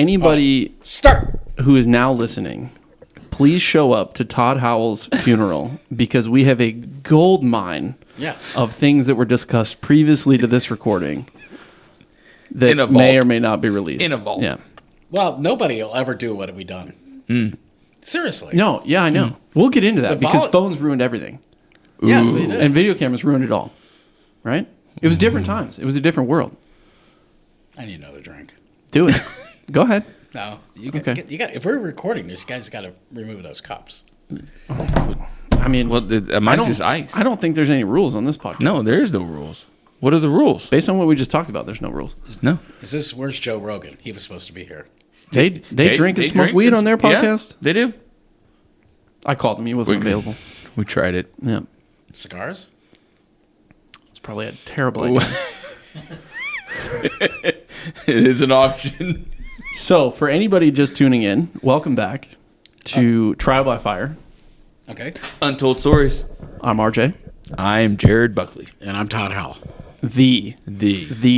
anybody who is now listening, please show up to Todd Howell's funeral because we have a gold mine of things that were discussed previously to this recording that may or may not be released. In a vault. Yeah. Well, nobody will ever do what have we done. Seriously. No, yeah, I know. We'll get into that because phones ruined everything. Yes, they did. And video cameras ruined it all. Right? It was different times. It was a different world. I need another drink. Do it. Go ahead. No, you got. If we're recording this, you guys got to remove those cups. I mean, mine's just ice. I don't think there's any rules on this podcast. No, there is no rules. What are the rules? Based on what we just talked about, there's no rules. No. Where's Joe Rogan? He was supposed to be here. They drink and smoke weed on their podcast? Yeah, they do. I called him. He wasn't available. We tried it. Yeah. Cigars? It's probably a terrible idea. It is an option. So, for anybody just tuning in, welcome back to Trial by Fire. Okay. Untold Stories. I'm RJ. I'm Jared Buckley. And I'm Todd Howell. The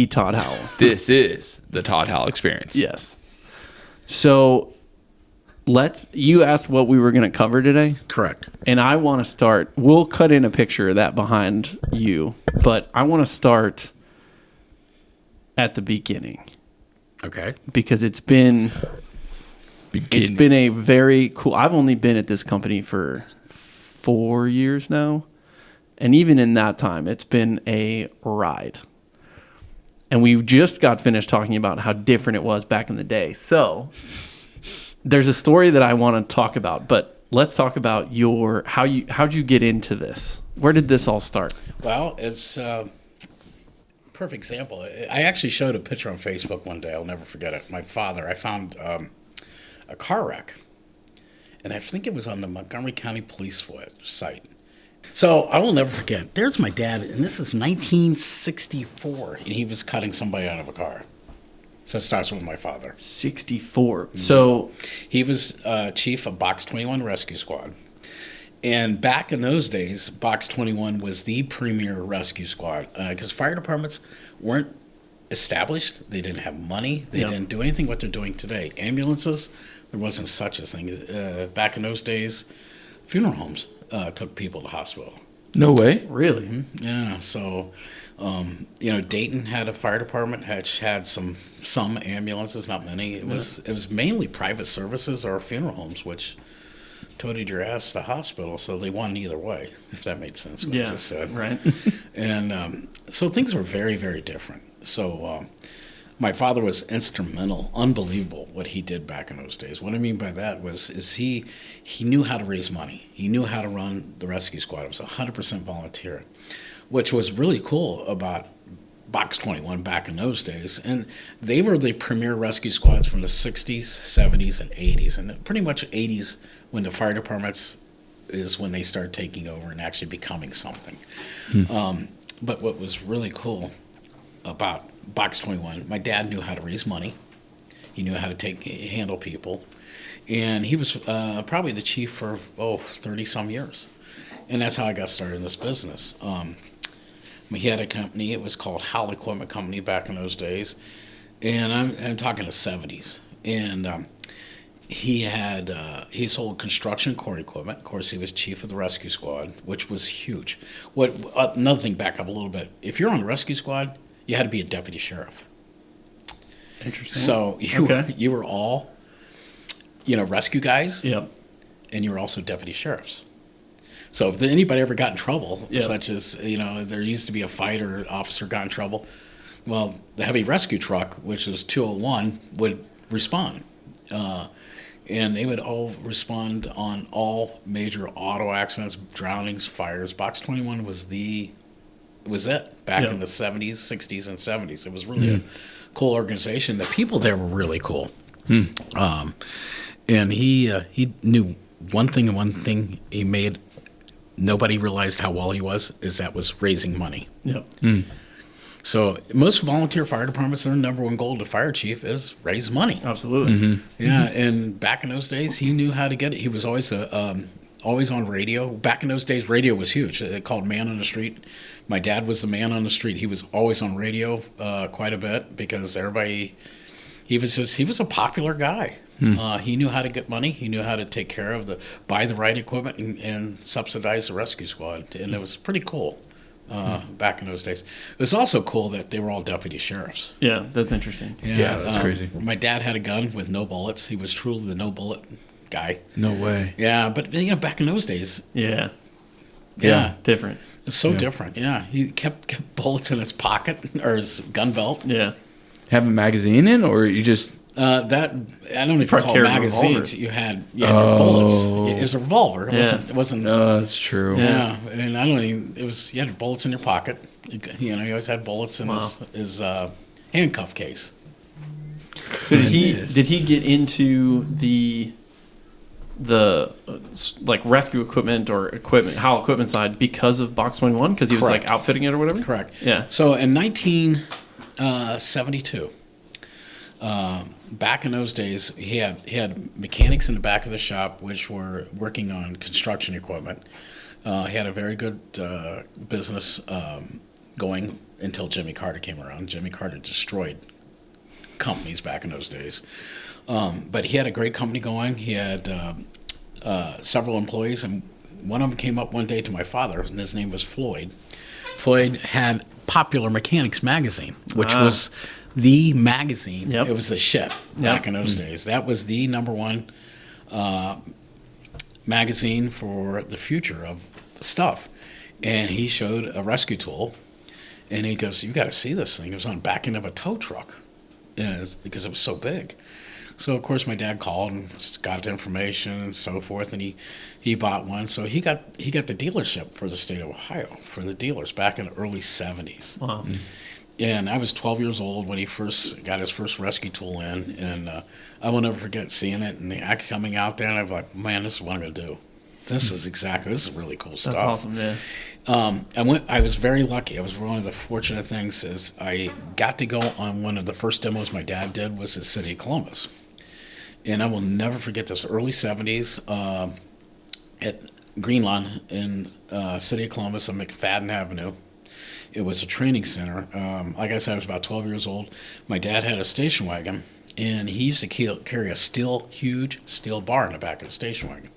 Todd Howell. This is the Todd Howell Experience. Yes. So, you asked what we were going to cover today. Correct. And I want to start, we'll cut in a picture of that behind you, but I want to start at the beginning. Okay. Because it's been a very cool, I've only been at this company for 4 years now. And even in that time, it's been a ride. And we just got finished talking about how different it was back in the day. So there's a story that I want to talk about, but let's talk about how'd you get into this? Where did this all start? Well, it's a perfect example. I actually showed a picture on Facebook one day. I'll never forget it. My father, I found a car wreck, and I think it was on the Montgomery County Police site. So I will never forget. There's my dad, and this is 1964, and he was cutting somebody out of a car. So it starts with my father. 64. Mm-hmm. So he was chief of Box 21 Rescue Squad. And back in those days, Box 21 was the premier rescue squad because fire departments weren't established. They didn't have money. They didn't do anything what they're doing today. Ambulances, there wasn't such a thing. Back in those days, funeral homes took people to hospital. No way. Really? Mm-hmm. Yeah. So, Dayton had a fire department, had some ambulances, not many. It was mainly private services or funeral homes, which toted your ass to the hospital. So they won either way, if that made sense. What I just said. Right. And so things were very, very different. So my father was instrumental, unbelievable what he did back in those days. What I mean by that is he knew how to raise money. He knew how to run the rescue squad. It was 100% volunteer, which was really cool about Box 21 back in those days. And they were the premier rescue squads from the 60s, 70s, and 80s. And pretty much 80s when the fire departments is when they start taking over and actually becoming something. But what was really cool about Box 21, my dad knew how to raise money. He knew how to handle people. And he was probably the chief for, 30-some years. And that's how I got started in this business. He had a company. It was called Howell Equipment Company back in those days. And I'm talking the 70s. And he sold construction core equipment. Of course, he was chief of the rescue squad, which was huge. Another thing, back up a little bit. If you're on the rescue squad, you had to be a deputy sheriff. Interesting. So you were all, rescue guys. Yep. And you were also deputy sheriffs. So if anybody ever got in trouble, such as, there used to be a fighter officer got in trouble, well, the heavy rescue truck, which was 201, would respond. And they would all respond on all major auto accidents, drownings, fires. Box 21 was it back in the 70s, 60s, and 70s. It was really a cool organization. The people there were really cool. And he knew one thing he made nobody realized how well he was raising money. Yep. So most volunteer fire departments, their number one goal to fire chief is raise money. Absolutely. Mm-hmm. Yeah, and back in those days, he knew how to get it. He was always on radio. Back in those days, radio was huge. They called Man on the Street. My dad was the man on the street. He was always on radio quite a bit because everybody, he was a popular guy. He knew how to get money. He knew how to take care of buy the right equipment and subsidize the rescue squad. And it was pretty cool back in those days. It was also cool that they were all deputy sheriffs. Yeah, that's interesting. Yeah, that's crazy. My dad had a gun with no bullets. He was truly the no bullet guy. No way. Yeah, but back in those days. Yeah. Yeah. Different. It's so different. Yeah. He kept bullets in his pocket or his gun belt. Yeah. Have a magazine in, or you just... That I don't know if you call carried magazines. revolver. You had your bullets. It was a revolver. It wasn't. Oh, that's true. Yeah, and I don't even. It was you had bullets in your pocket. You always had bullets in his handcuff case. So did he get into the like rescue equipment or Howell equipment side because of Box 21? Because he was like outfitting it or whatever? Correct. Yeah. So in 1972, back in those days, he had mechanics in the back of the shop which were working on construction equipment. He had a very good business going until Jimmy Carter came around. Jimmy Carter destroyed companies back in those days. But he had a great company going. He had several employees, and one of them came up one day to my father, and his name was Floyd. Floyd had Popular Mechanics magazine, which was the magazine. Yep. It was the shit back in those days. That was the number one magazine for the future of stuff. And he showed a rescue tool, and he goes, "You got to see this thing." It was on the back end of a tow truck, because it was so big. So, of course, my dad called and got the information and so forth, and he bought one. So he got the dealership for the state of Ohio, for the dealers back in the early 70s. Wow. And I was 12 years old when he first got his first rescue tool in, and I will never forget seeing it and the act coming out there, and I was like, man, this is what I'm going to do. This is really cool stuff. That's awesome, yeah. I was very lucky. I was one of the fortunate things is I got to go on one of the first demos my dad did was the city of Columbus. And I will never forget this, early 70s at Greenlawn in city of Columbus on McFadden Avenue. It was a training center. Like I said, I was about 12 years old. My dad had a station wagon, and he used to carry a huge steel bar in the back of the station wagon.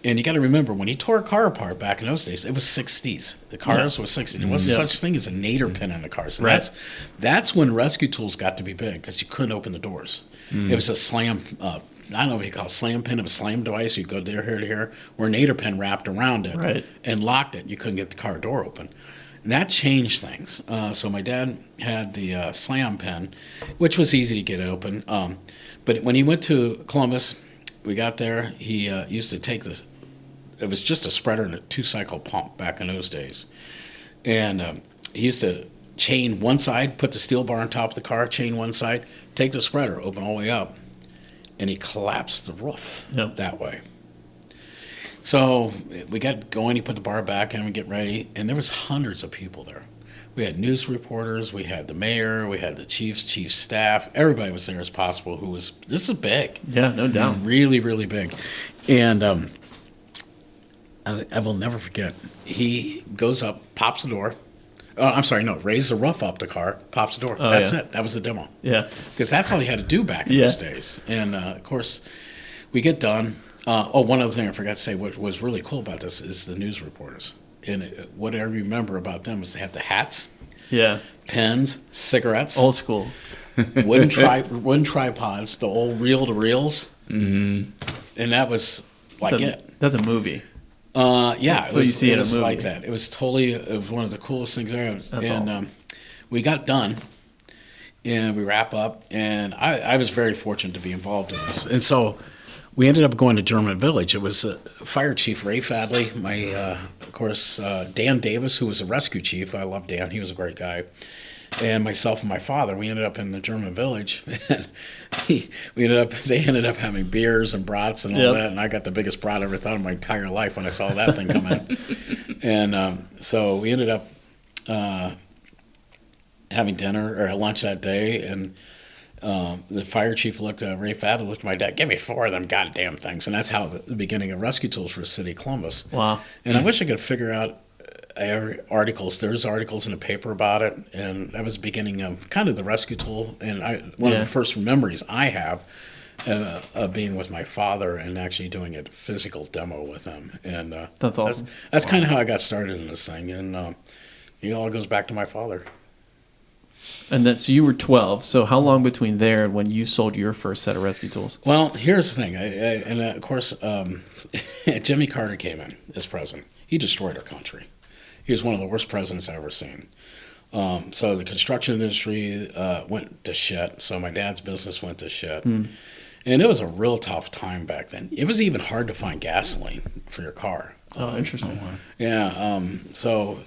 And you got to remember, when he tore a car apart back in those days, it was 60s. The cars were 60s. There wasn't such thing as a nader pin in the cars. So that's when rescue tools got to be big, because you couldn't open the doors. It was a slam, I don't know what you call it, slam pin. It was a slam device. You'd go here to here, where a nader pin wrapped around it and locked it. You couldn't get the car door open. And that changed things. So my dad had the slam pin, which was easy to get open. But when he went to Columbus, we got there, he used to take this. It was just a spreader and a 2-cycle pump back in those days. And he used to chain one side, put the steel bar on top of the car, chain one side, take the spreader, open all the way up, and he collapsed the roof that way. So we got going, he put the bar back in, we get ready, and there was hundreds of people there. We had news reporters, we had the mayor, we had the chief staff, everybody was there as possible this is big. Yeah, no doubt. Really, really big. And I will never forget, he goes up, pops the door. Raises the roof up the car, pops the door. That's it. That was the demo. Yeah. Because that's all you had to do back in those days. And, of course, we get done. One other thing I forgot to say, what was really cool about this is the news reporters. And what I remember about them is they had the hats, pens, cigarettes. Old school. wooden tripods, the old reel-to-reels. Mm-hmm. And that was it. That's a movie. So you see it in a movie. Like that. It was one of the coolest things there. That's awesome. We got done, and we wrap up, and I was very fortunate to be involved in this. And so we ended up going to German Village. It was Fire Chief Ray Fadley, of course, Dan Davis, who was a rescue chief. I love Dan. He was a great guy. And myself and my father, we ended up in the German Village. And they ended up having beers and brats and all that. And I got the biggest brat I ever thought of my entire life when I saw that thing come in. And so we ended up having dinner or lunch that day. And the fire chief Ray Fadley looked at my dad, "Give me 4 of them goddamn things." And that's how the beginning of rescue tools for the city of Columbus. Wow. And I wish I could figure out articles. There's articles in the paper about it, and that was the beginning of kind of the rescue tool. And one of the first memories I have of being with my father and actually doing a physical demo with him. And that's awesome. That's kind of how I got started in this thing, and it all goes back to my father. And then, so you were 12. So how long between there and when you sold your first set of rescue tools? Well, here's the thing. Of course, Jimmy Carter came in as president. He destroyed our country. He was one of the worst presidents I've ever seen. So the construction industry went to shit. So my dad's business went to shit. And it was a real tough time back then. It was even hard to find gasoline for your car. Oh, interesting. Yeah. So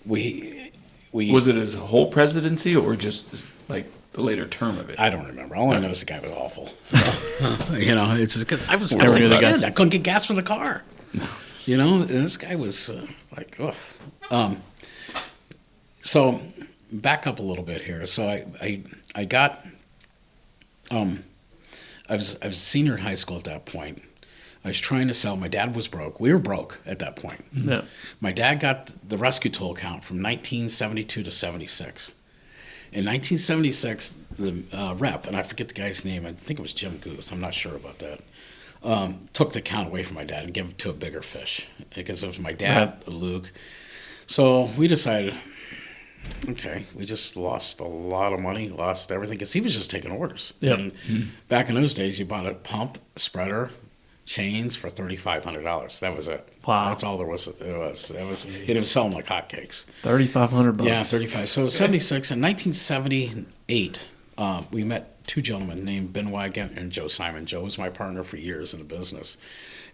we Was it his whole presidency or just like the later term of it? I don't remember. All I know is the guy was awful. It's just because I was a kid. I couldn't get gas for the car. And this guy was like, ugh. So back up a little bit here. So I got I was a senior in high school at that point. I was trying to sell. My dad was broke. We were broke at that point. Yeah. My dad got the rescue tool account from 1972 to 76. In 1976, the rep, and I forget the guy's name, I think it was Jim Goose, I'm not sure about that, took the account away from my dad and gave it to a bigger fish because it was my dad, Luke. So we decided, okay, we just lost a lot of money, lost everything, because he was just taking orders. Yep. And back in those days, you bought a pump, spreader, chains for $3,500. That was it. Wow. That's all there was. He was selling like hotcakes. $3,500. Yeah, 35. So 76 in 1978, we met two gentlemen named Ben Wygant and Joe Simon. Joe was my partner for years in the business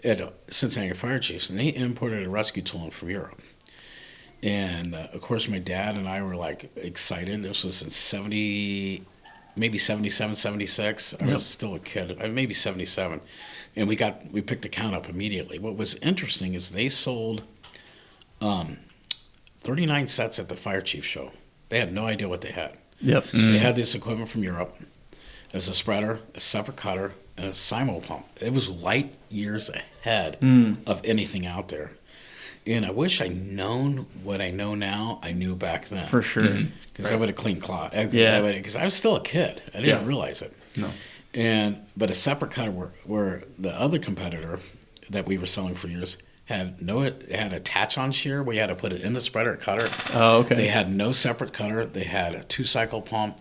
at Cincinnati Fire Chiefs, and they imported a rescue tool from Europe. And of course, my dad and I were like excited. This was in maybe 77, 76. I was still a kid, maybe 77. And we picked the count up immediately. What was interesting is they sold 39 sets at the fire chief show. They had no idea what they had. Yep. They had this equipment from Europe. It was a spreader, a separate cutter, and a Simo pump. It was light years ahead of anything out there. And I wish I'd known what I know now, I knew back then. For sure. Because I would have cleaned cloth. Yeah. Because I was still a kid. I didn't realize it. No. But a separate cutter where the other competitor that we were selling for years it had a attach-on shear where you had to put it in the spreader cutter. Oh, okay. They had no separate cutter. They had a 2-cycle pump,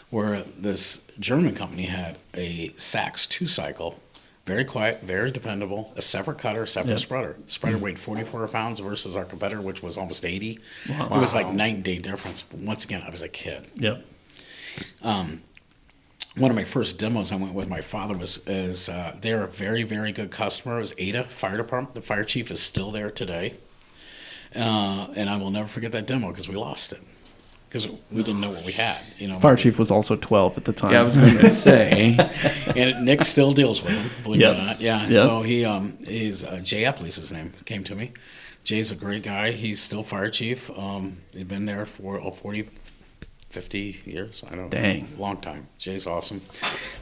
where this German company had a Sachs 2-cycle, very quiet, very dependable, a separate cutter, separate spreader. Spreader weighed 44 pounds versus our competitor, which was almost 80. Wow. It was like night and day difference. But once again, I was a kid. Yep. One of my first demos I went with my father they're a very, very good customer. It was Ada Fire Department. The fire chief is still there today. And I will never forget that demo because we lost it. Because we didn't know what we had. Fire chief was also 12 at the time. Yeah, I was going to say. And Nick still deals with him, believe it or not. Yeah. Yep. So he's Jay Epley's his name, came to me. Jay's a great guy. He's still fire chief. He's been there for 50 years. I don't know. Dang. Long time. Jay's awesome.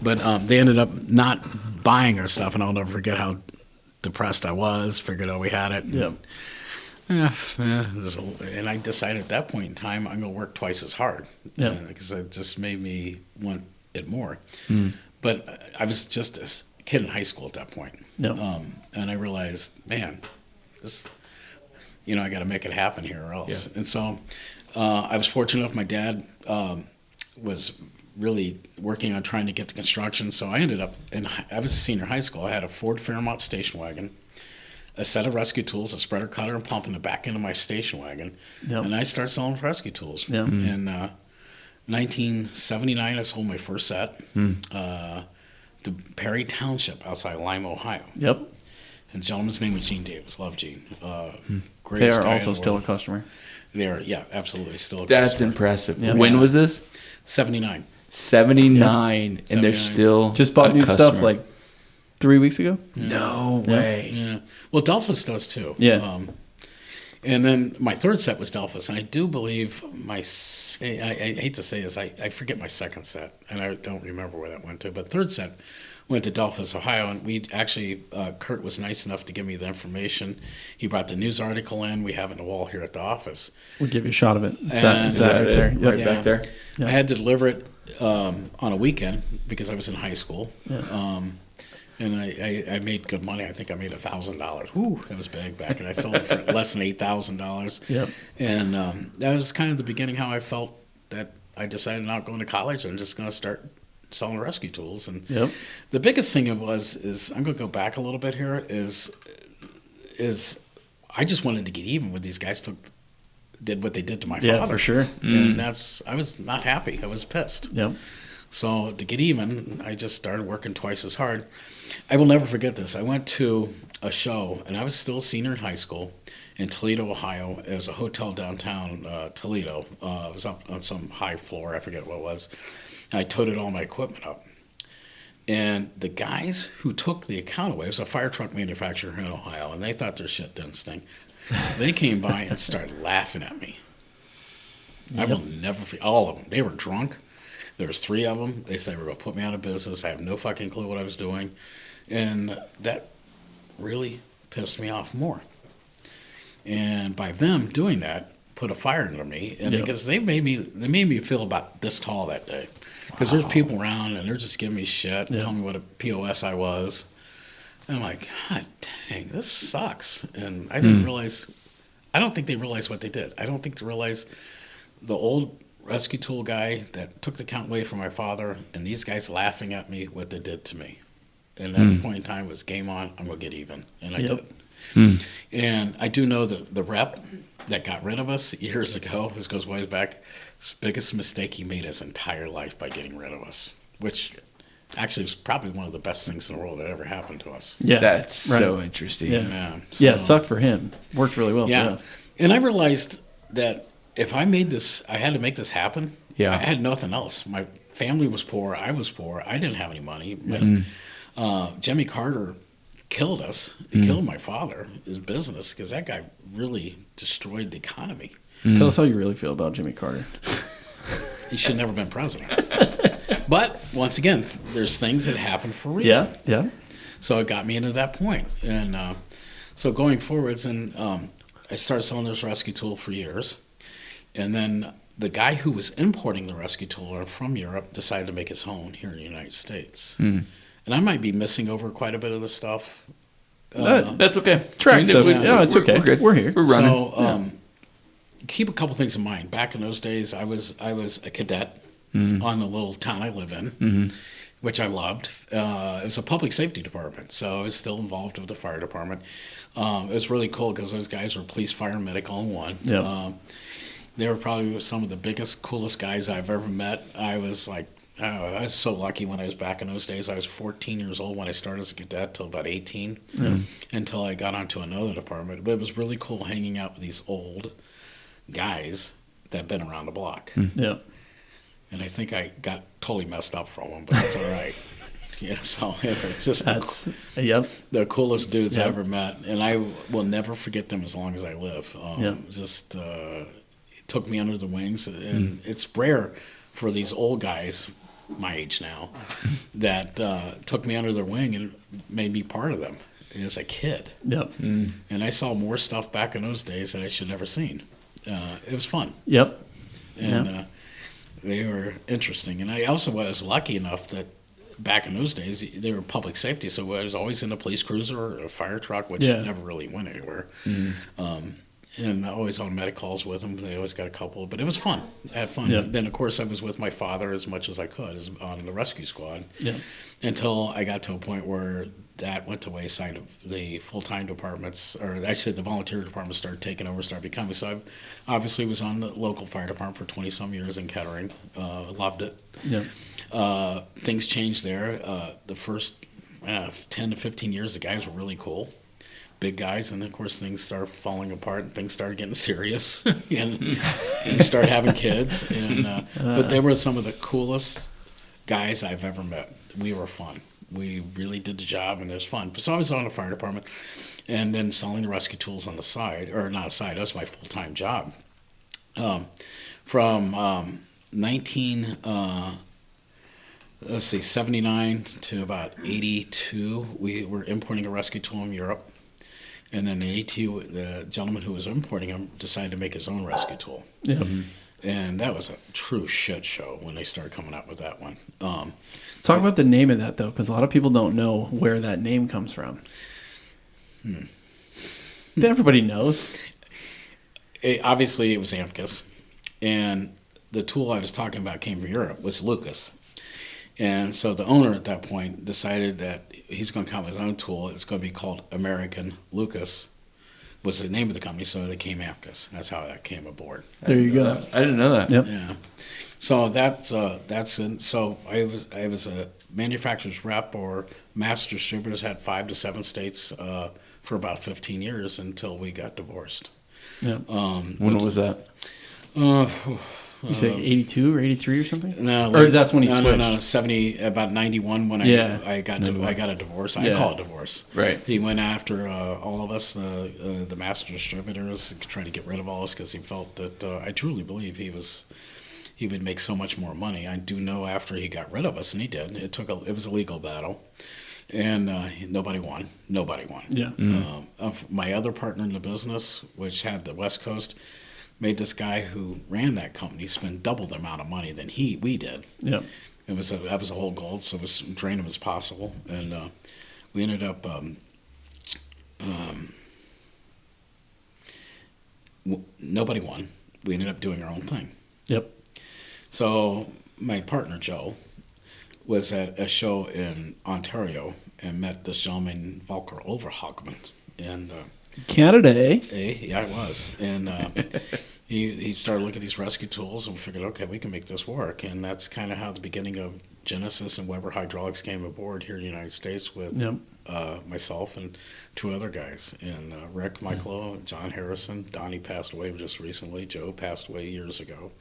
But they ended up not buying our stuff, and I'll never forget how depressed I was. Figured out we had it. Yep. And I decided at that point in time I'm going to work twice as hard because it just made me want it more. But I was just a kid in high school at that point. Yep. And I realized, man, I got to make it happen here or else. Yeah. And so I was fortunate enough. My dad was really working on trying to get the construction. So I ended up, I was a senior in high school. I had a Ford Fairmont station wagon, a set of rescue tools, a spreader, cutter, and pump in the back end of my station wagon. Yep. And I started selling rescue tools. Yep. In 1979, I sold my first set to Perry Township outside Lima, Ohio. Yep. And the gentleman's name was Gene Davis. Love Gene. They are also still a customer. They are, yeah, absolutely still a That's customer. impressive. Yep. When was this? 79. 79, Yep. and they're still just bought new customer. stuff like 3 weeks ago. No way. Yeah. Well, Delphus does too. Yeah. And then my third set was Delphus, and I do believe I hate to say this, I forget my second set, and I don't remember where that went to. But third set went to Delphus, Ohio, and we actually, Kurt was nice enough to give me the information. He brought the news article in. We have it on the wall here at the office. We'll give you a shot of it. It's And- that right there. Yep. Right back there. Yeah. I had to deliver it on a weekend because I was in high school. Yeah. And I made good money. I think I made $1,000. Woo, that was big back. And I sold it for less than $8,000. Yep. And that was kind of the beginning how I felt that I decided not going to college. I'm just going to start selling rescue tools. And Yep. the biggest thing is I'm going to go back a little bit here, is I just wanted to get even with these guys did what they did to my father. Yeah, for sure. And I was not happy. I was pissed. Yep. So to get even, I just started working twice as hard. I will never forget this. I went to a show, and I was still a senior in high school in Toledo, Ohio. It was a hotel downtown Toledo. It was up on some high floor. I forget what it was. I toted all my equipment up. And the guys who took the account away, it was a fire truck manufacturer in Ohio, and they thought their shit didn't stink. They came by and started laughing at me. I will never forget. All of them. They were drunk. There was 3 of them. They said, we're going to put me out of business. I have no fucking clue what I was doing. And that really pissed me off more. And by them doing that, put a fire under me. And because they made me feel about this tall that day. Because there's people around, and they're just giving me shit, telling me what a POS I was. And I'm like, God dang, this sucks. And I didn't realize, I don't think they realized what they did. I don't think they realized the old rescue tool guy that took the count away from my father, and these guys laughing at me, what they did to me. And at that point in time, it was game on, I'm going to get even. And I did. And I do know that the rep that got rid of us years ago, this goes way back, his biggest mistake he made his entire life by getting rid of us, which actually was probably one of the best things in the world that ever happened to us. Yeah. That's so interesting. Yeah. Yeah, It sucked for him. Worked really well. yeah. And I realized that if I made this, I had to make this happen. Yeah. I had nothing else. My family was poor. I was poor. I didn't have any money. Jimmy Carter killed us. He killed my father, his business, because that guy really destroyed the economy. Tell us how you really feel about Jimmy Carter. He should never have been president. But once again, there's things that happen for a reason. Yeah. So it got me into that point. And so going forwards, and I started selling this rescue tool for years. And then the guy who was importing the rescue tool from Europe decided to make his home here in the United States. And I might be missing over quite a bit of the stuff. That's okay. Track. So yeah, it's okay. We're good. We're here. We're running. So keep a couple things in mind. Back in those days, I was a cadet on the little town I live in, which I loved. It was a public safety department, so I was still involved with the fire department. It was really cool because those guys were police, fire, and medic all in one. Yep. They were probably some of the biggest, coolest guys I've ever met. I was like, I was so lucky when I was back in those days. I was 14 years old when I started as a cadet till about 18, until I got onto another department. But it was really cool hanging out with these old guys that had been around the block. Yeah. And I think I got totally messed up from them, but that's all right. Yeah, so it's just the coolest dudes I ever met. And I will never forget them as long as I live. Just it took me under the wings. And it's rare for these old guys, my age now, that took me under their wing and made me part of them as a kid. Yep. And I saw more stuff back in those days that I should never seen. It was fun. Yep. And they were interesting. And I also was lucky enough that back in those days, they were public safety, so I was always in a police cruiser or a fire truck, which never really went anywhere. And always on medic calls with them. They always got a couple, but it was fun. I had fun. Yeah. Then, of course, I was with my father as much as I could on the rescue squad until I got to a point where that went to wayside of the full-time departments, or actually the volunteer departments started taking over, started becoming. So I obviously was on the local fire department for 20-some years in Kettering. Loved it. Yeah. Things changed there. The first 10 to 15 years, the guys were really cool. Big guys, and of course things started falling apart and things started getting serious and we started having kids, and but they were some of the coolest guys I've ever met. We were fun. We really did the job, and it was fun. So I was on the fire department and then selling the rescue tools on the side, or not a side, that was my full-time job. From let's see, 79 to about 82, we were importing a rescue tool from Europe. And then in 82, the gentleman who was importing them decided to make his own rescue tool. Yeah. And that was a true shit show when they started coming out with that one. Let's talk about the name of that, though, because a lot of people don't know where that name comes from. Everybody knows. Obviously, it was Amicus. And the tool I was talking about came from Europe, was Lucas. And so the owner at that point decided that he's going to come up with his own tool. It's going to be called American Lucas, was the name of the company, so they came Amicus. That's how that came aboard. There you go. I didn't know that. Yep. Yeah. So that's so I was a manufacturer's rep or master distributors, had 5 to 7 states for about 15 years until we got divorced. Yeah. When was that? You say 82 or 83 or something? No, Or that's when he switched. No, 70, about 91 when I got a divorce. I call it divorce. Right. He went after all of us, the master distributors, trying to get rid of all us because he felt that I truly believe he would make so much more money. I do know after he got rid of us, and he did. It was a legal battle, and nobody won. Nobody won. Yeah. My other partner in the business, which had the West Coast, made this guy who ran that company spend double the amount of money than we did. Yeah. That was a whole goal, so it was drain him as possible, and we ended up nobody won. We ended up doing our own thing. Yep. So my partner Joe was at a show in Ontario and met this gentleman Volker Overhagman, and Canada, eh? yeah, I was. And he started looking at these rescue tools and figured, okay, we can make this work. And that's kind of how the beginning of Genesis and Weber Hydraulics came aboard here in the United States with myself and 2 other guys. And Rick, Michael, John Harrison. Donnie passed away just recently. Joe passed away years ago.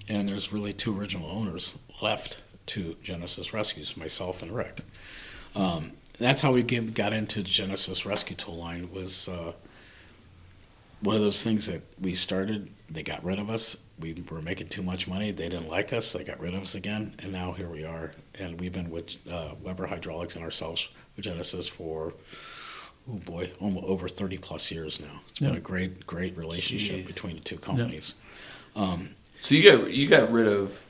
And there's really 2 original owners left to Genesis Rescues, myself and Rick. That's how we got into the Genesis Rescue Tool line. Was one of those things that we started. They got rid of us. We were making too much money. They didn't like us. They got rid of us again. And now here we are. And we've been with Weber Hydraulics and ourselves with Genesis for, almost over 30 plus years now. It's been a great relationship between the 2 companies. So you got rid of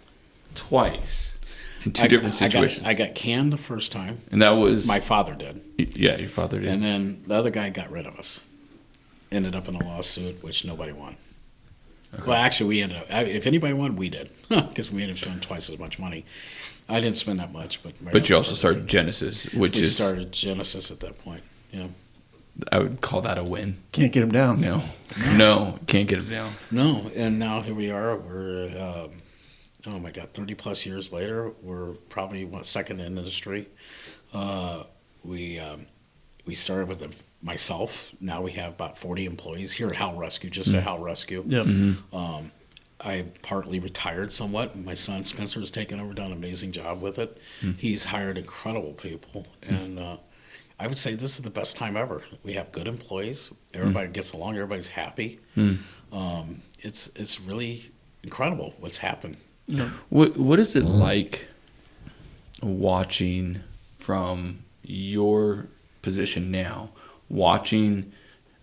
twice. In 2 different situations. I got canned the first time. And that was... My father did. Yeah, your father did. And then the other guy got rid of us. Ended up in a lawsuit, which nobody won. Okay. Well, actually, we ended up... If anybody won, we did. Because we ended up spending twice as much money. I didn't spend that much, but... But you also started Genesis, which is... We started Genesis at that point, yeah. I would call that a win. Can't get him down. No, can't get him down. No, and now here we are. We're... 30 plus years later, we're probably second in the industry. We started with myself. Now we have about 40 employees here at Howell Rescue, just at Howell Rescue. Yep. Mm-hmm. I partly retired somewhat. My son Spencer has taken over, done an amazing job with it. He's hired incredible people, and I would say this is the best time ever. We have good employees. Everybody gets along. Everybody's happy. It's really incredible what's happened. Yeah. What is it like watching from your position now? Watching,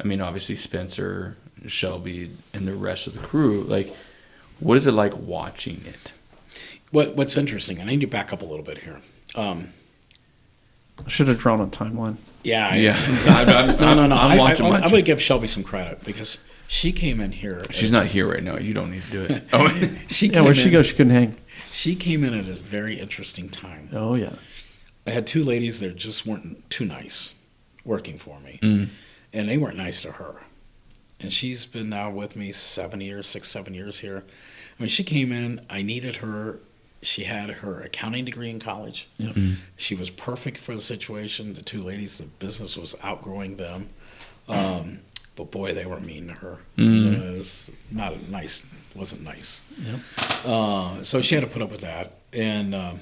obviously Spencer, Shelby, and the rest of the crew. Like, what is it like watching it? What's interesting, and I need to back up a little bit here. I should have drawn a timeline. No. I'm going to give Shelby some credit because she came in here. She's not here right now. You don't need to do it. Where'd she go? She couldn't hang. She came in at a very interesting time. Oh, yeah. I had 2 ladies that just weren't too nice working for me. And they weren't nice to her. And she's been now with me 7 years here. She came in, I needed her. She had her accounting degree in college. Yep. She was perfect for the situation. The 2 ladies, the business was outgrowing them. But boy, they were mean to her. It was wasn't nice. Yep. So she had to put up with that. And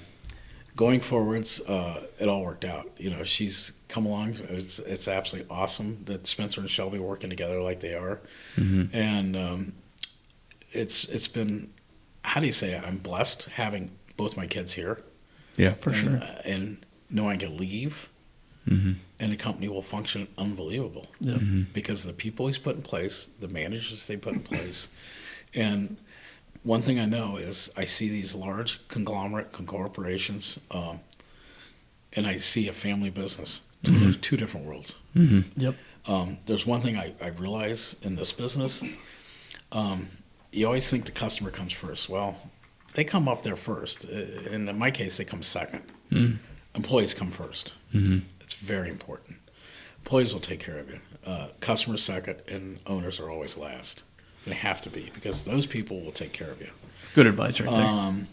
going forwards, it all worked out. She's come along. It's absolutely awesome that Spencer and Shelby are working together like they are. And it's been, how do you say it? I'm blessed having both my kids here. Yeah, For sure. And knowing I can leave, and the company will function unbelievable. Yep. Because of the people he's put in place, the managers they put in place. And one thing I know is I see these large conglomerate corporations, and I see a family business. Two different worlds. Yep. There's one thing I realize in this business. You always think the customer comes first. Well, they come up there first. And in my case, they come second. Employees come first. It's very important. Employees will take care of you. Customers second, and owners are always last. They have to be, because those people will take care of you. It's good advice right there.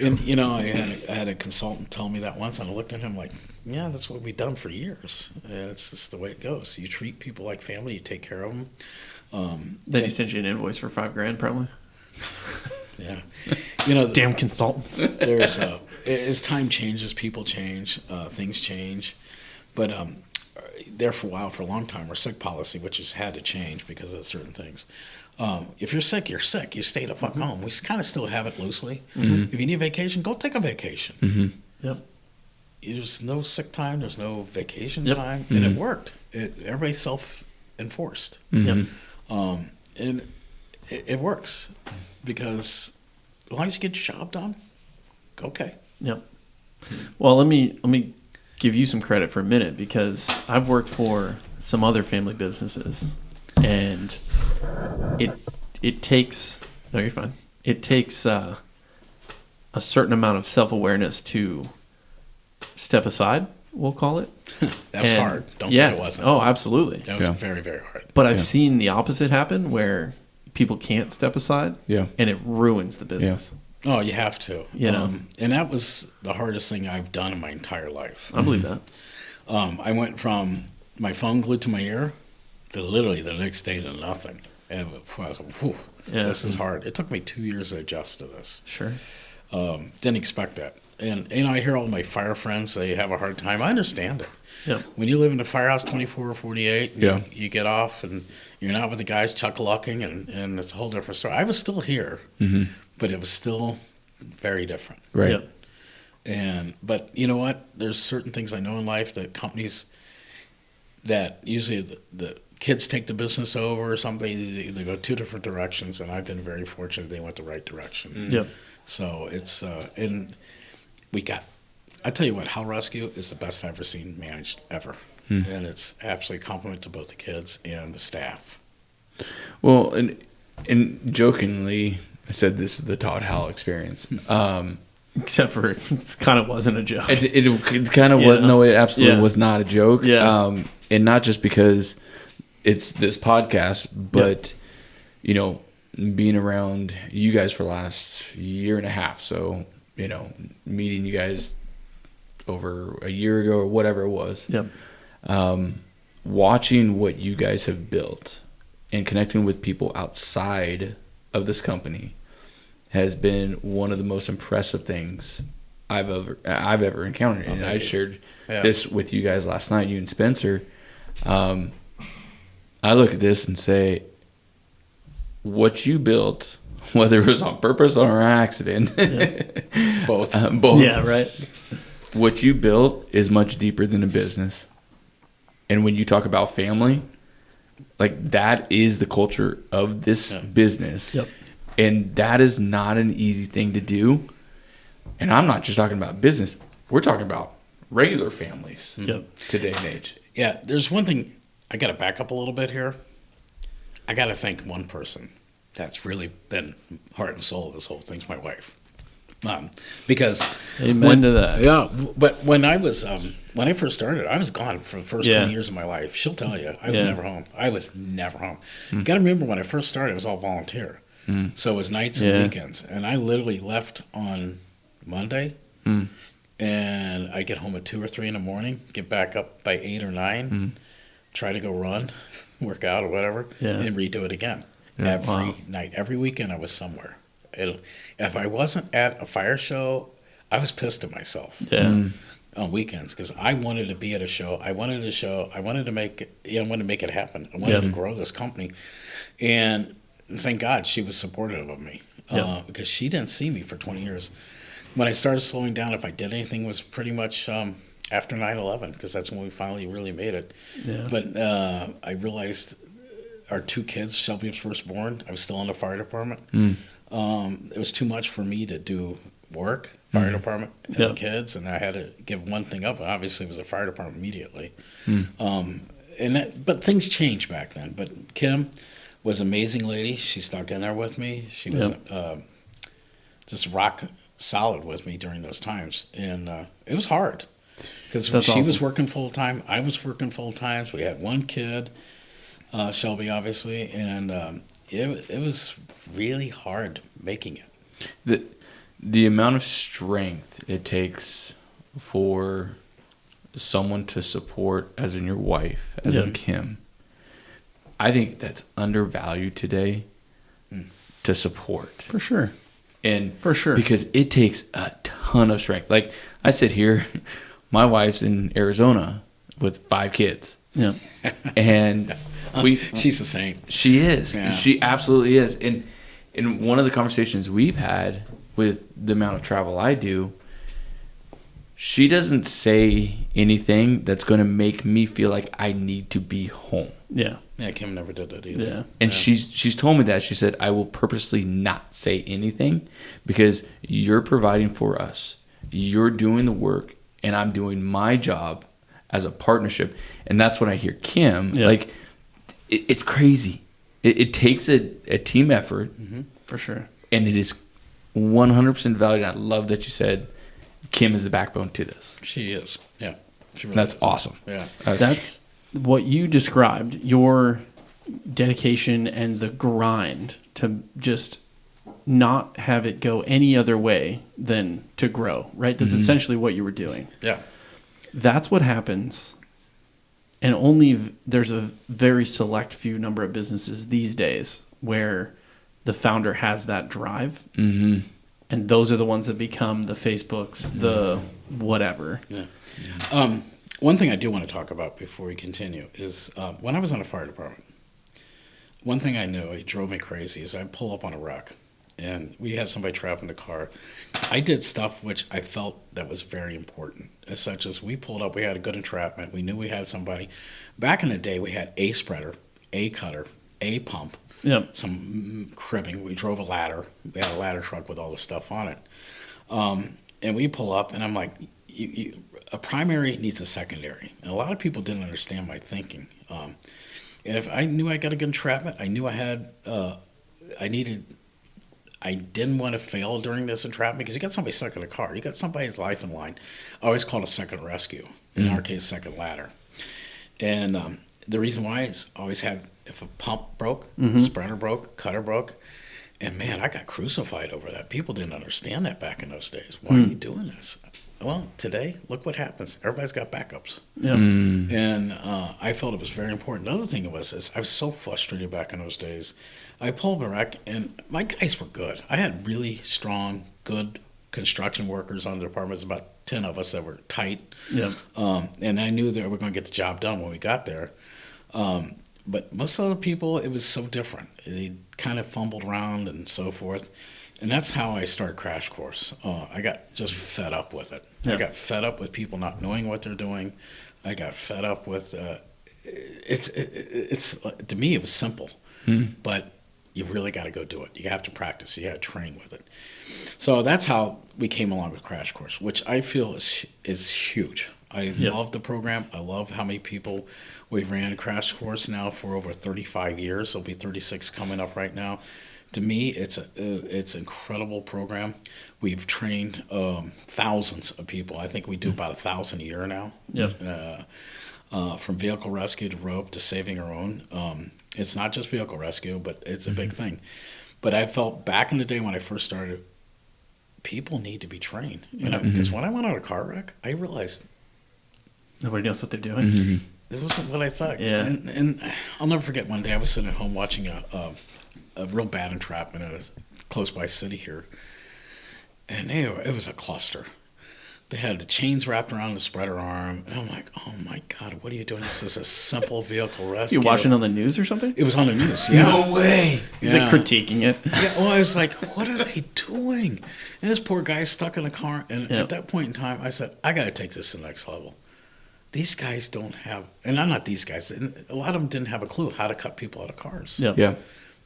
And I had a consultant tell me that once, and I looked at him like, yeah, that's what we've done for years. And it's just the way it goes. You treat people like family. You take care of them. Then he sent you an invoice for $5,000, probably. Yeah. Damn consultants. There's as time changes, people change, things change. But there for a while, for a long time, our sick policy, which has had to change because of certain things. If you're sick, you're sick. You stay the fuck home. We kind of still have it loosely. If you need vacation, go take a vacation. Yep. There's no sick time. There's no vacation time. And it worked. Everybody's self-enforced. Yep. And it works because as long as you get your job done, okay. Yep. Well, let me give you some credit for a minute, because I've worked for some other family businesses, and it takes you're fine. It takes a certain amount of self-awareness to step aside, we'll call it. That was hard. Don't think it wasn't. Oh, absolutely. That was very, very hard. But I've seen the opposite happen, where people can't step aside, and it ruins the business. Oh, you have to. You know? And that was the hardest thing I've done in my entire life. I believe that. I went from my phone glued to my ear to literally the next day to nothing. And I was like, whew, this is hard. It took me 2 years to adjust to this. Sure. Didn't expect that. And I hear all my fire friends, they have a hard time. I understand it. Yeah. When you live in a firehouse 24 or 48, you get off and you're not with the guys chuck-a-lucking, and it's a whole different story. I was still here, but it was still very different. Right. Yep. But you know what? There's certain things I know in life that companies that usually the kids take the business over or something, they go two different directions, and I've been very fortunate they went the right direction. Yep. So it's and I tell you what, Howell Rescue is the best I've ever seen managed ever. And it's absolutely a compliment to both the kids and the staff. Well, and jokingly, I said this is the Todd Howell experience. Except for it kind of wasn't a joke. It kind of was. No, it absolutely was not a joke. Yeah. And not just because it's this podcast, but being around you guys for the last year and a half. So meeting you guys over a year ago or whatever it was. Yep. Watching what you guys have built and connecting with people outside of this company has been one of the most impressive things I've ever encountered. And I shared this with you guys last night, you and Spencer. I look at this and say, what you built, whether it was on purpose or an accident, Both. Yeah, right. What you built is much deeper than a business. And when you talk about family, like that is the culture of this business. Yep. And that is not an easy thing to do. And I'm not just talking about business. We're talking about regular families today and age. Yeah, there's one thing. I got to back up a little bit here. I got to thank one person that's really been heart and soul of this whole thing's my wife. Because Amen to that. Yeah, but when I was when I first started, I was gone for the first 20 years of my life. She'll tell you, I was never home. I was never home. You got to remember, when I first started, it was all volunteer. So it was nights and weekends. And I literally left on Monday, and I get home at 2 or 3 in the morning, get back up by 8 or 9, try to go run, work out or whatever, and redo it again. Every night. Every weekend I was somewhere. If I wasn't at a fire show, I was pissed at myself on weekends, because I wanted to be at a show. I wanted to make it happen. I wanted to grow this company. And thank God she was supportive of me, because she didn't see me for 20 years. when I started slowing down, if I did anything, was pretty much after 9/11, because that's when we finally really made it. Yeah. But I realized our 2 kids, Shelby was first born. I was still in the fire department. It was too much for me to do work, fire department, and the kids, and I had to give one thing up. Obviously, it was the fire department immediately. But things changed back then. But Kim was an amazing lady. She stuck in there with me. She was just rock solid with me during those times, and it was hard because she was working full time. I was working full time. So we had 1 kid, Shelby, obviously, and it was really hard making it. The amount of strength it takes for someone to support, as in your wife, as in Kim, I think that's undervalued today to support. For sure. And for sure. Because it takes a ton of strength. Like, I sit here, my wife's in Arizona with 5 kids. Yeah. And she's the same. She is. Yeah. She absolutely is. And in one of the conversations we've had with the amount of travel I do, she doesn't say anything that's going to make me feel like I need to be home. Yeah. Yeah, Kim never did that either. Yeah. And she's told me that. She said, I will purposely not say anything because you're providing for us. You're doing the work, and I'm doing my job as a partnership. And that's when I hear Kim. Yeah. Like, it's crazy. It takes a team effort. For sure. And it is 100% valued. I love that you said Kim is the backbone to this. She is. Yeah. She really That's is. awesome. Yeah. That's what you described, your dedication and the grind to just not have it go any other way than to grow, right? That's essentially what you were doing. Yeah. That's what happens. And there's a very select few number of businesses these days where the founder has that drive. And those are the ones that become the Facebooks, the whatever. Yeah. One thing I do want to talk about before we continue is when I was on the fire department, one thing I knew, it drove me crazy, is I'd pull up on a wreck and we had somebody trapped in the car. I did stuff which I felt that was very important, as such as we pulled up, we had a good entrapment, we knew we had somebody. Back in the day, we had a spreader, a cutter, a pump, some cribbing. We drove a ladder. We had a ladder truck with all the stuff on it. And we pull up, and I'm like, a primary needs a secondary. And a lot of people didn't understand my thinking. And if I knew I got a good entrapment, I knew I had, I didn't want to fail during this entrapment because you got somebody stuck in a car. You got somebody's life in line. I always call it a second rescue. In our case, second ladder. And the reason why is I always had, if a pump broke, spreader broke, cutter broke, and man, I got crucified over that. People didn't understand that back in those days. Why are you doing this? Well, today, look what happens. Everybody's got backups. Yeah. And I felt it was very important. The other thing is I was so frustrated back in those days. I pulled a wreck, and my guys were good. I had really strong, good construction workers on the department. There's about 10 of us that were tight. Yeah. And I knew that we were going to get the job done when we got there. But most other people, it was so different. They kind of fumbled around and so forth. And that's how I started Crash Course. I got just fed up with it. Yeah. I got fed up with people not knowing what they're doing. I got fed up with it's to me it was simple, but you really got to go do it. You have to practice. You got to train with it. So that's how we came along with Crash Course, which I feel is huge. I love the program. I love how many people we've ran Crash Course now for over 35 years. There'll be 36 coming up right now. To me, it's an incredible program. We've trained thousands of people. I think we do about 1,000 a year now. Yep. From vehicle rescue to rope to saving our own. It's not just vehicle rescue, but it's a big thing. But I felt back in the day when I first started, people need to be trained. Because when I went on a car wreck, I realized nobody knows what they're doing. It wasn't what I thought. Yeah. And I'll never forget one day I was sitting at home watching a real bad entrapment in a close by city here. And it was a cluster. They had the chains wrapped around the spreader arm. And I'm like, oh my God, what are you doing? This is a simple vehicle rescue. You watching on the news or something? It was on the news, yeah. No way. He's like critiquing it. Yeah, well, I was like, what are they doing? And this poor guy's stuck in the car. And at that point in time, I said, I got to take this to the next level. These guys don't have, and I'm not these guys, a lot of them didn't have a clue how to cut people out of cars. Yeah.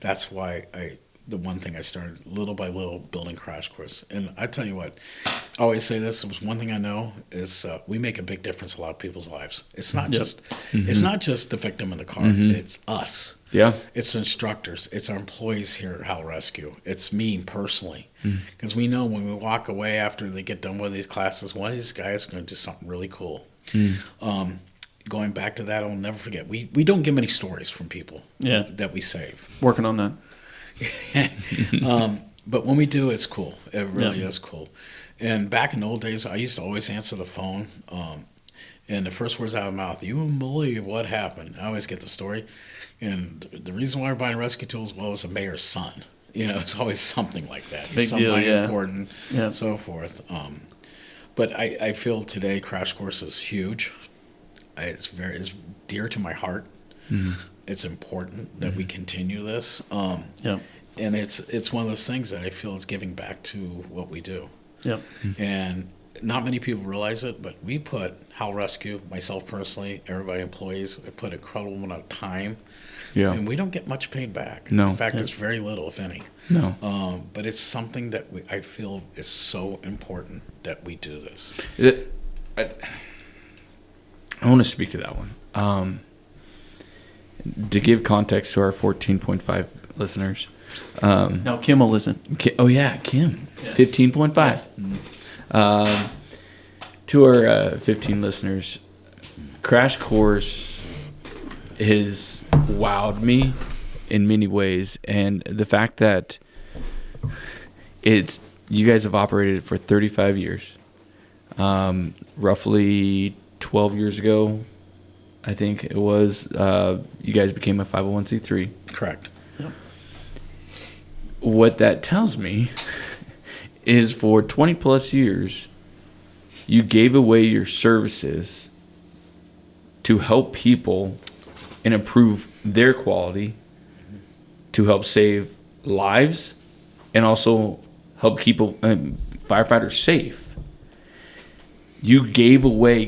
That's why the one thing I started little by little building Crash Course. And I tell you what, I always say this, it was one thing I know is we make a big difference in a lot of people's lives. It's not just it's not just the victim in the car, it's us. Yeah. It's instructors. It's our employees here at Howell Rescue. It's me personally. Because we know when we walk away after they get done with these classes, one of these guys is going to do something really cool. Going back to that, I'll never forget. We don't get many stories from people that we save. Working on that. But when we do, it's cool. It really is cool. And back in the old days, I used to always answer the phone. And the first words out of my mouth, you wouldn't believe what happened. I always get the story. And the reason why we're buying rescue tools, well, it was a mayor's son. It's always something like that. Big Somebody deal, important, so forth. But I feel today Crash Course is huge. It's dear to my heart. It's important that we continue this. And it's one of those things that I feel is giving back to what we do. And not many people realize it, but we put Howell Rescue, myself personally, everybody, employees, we put an incredible amount of time. And we don't get much paid back. No. In fact, it's very little, if any. No. But it's something that I feel is so important that we do this. I want to speak to that one. To give context to our 14.5 listeners. No, Kim will listen. Kim, 15.5. To our 15 listeners, Crash Course has wowed me in many ways, and the fact that you guys have operated for 35 years. Roughly 12 years ago, I think it was, you guys became a 501c3. Correct. What that tells me is for 20 plus years, you gave away your services to help people and improve their quality, to help save lives, and also help keep firefighters safe. You gave away.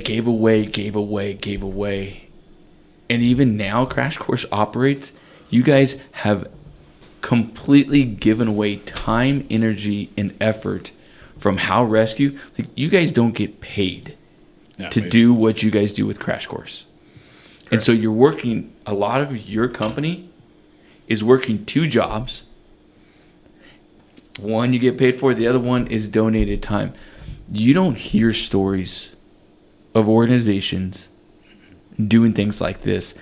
And even now, Crash Course operates. You guys have completely given away time, energy, and effort from Howell Rescue. Like, you guys don't get paid to do what you guys do with Crash Course. Correct. And so you're working, a lot of your company is working 2 jobs. One you get paid for, the other one is donated time. You don't hear stories of organizations doing things like this.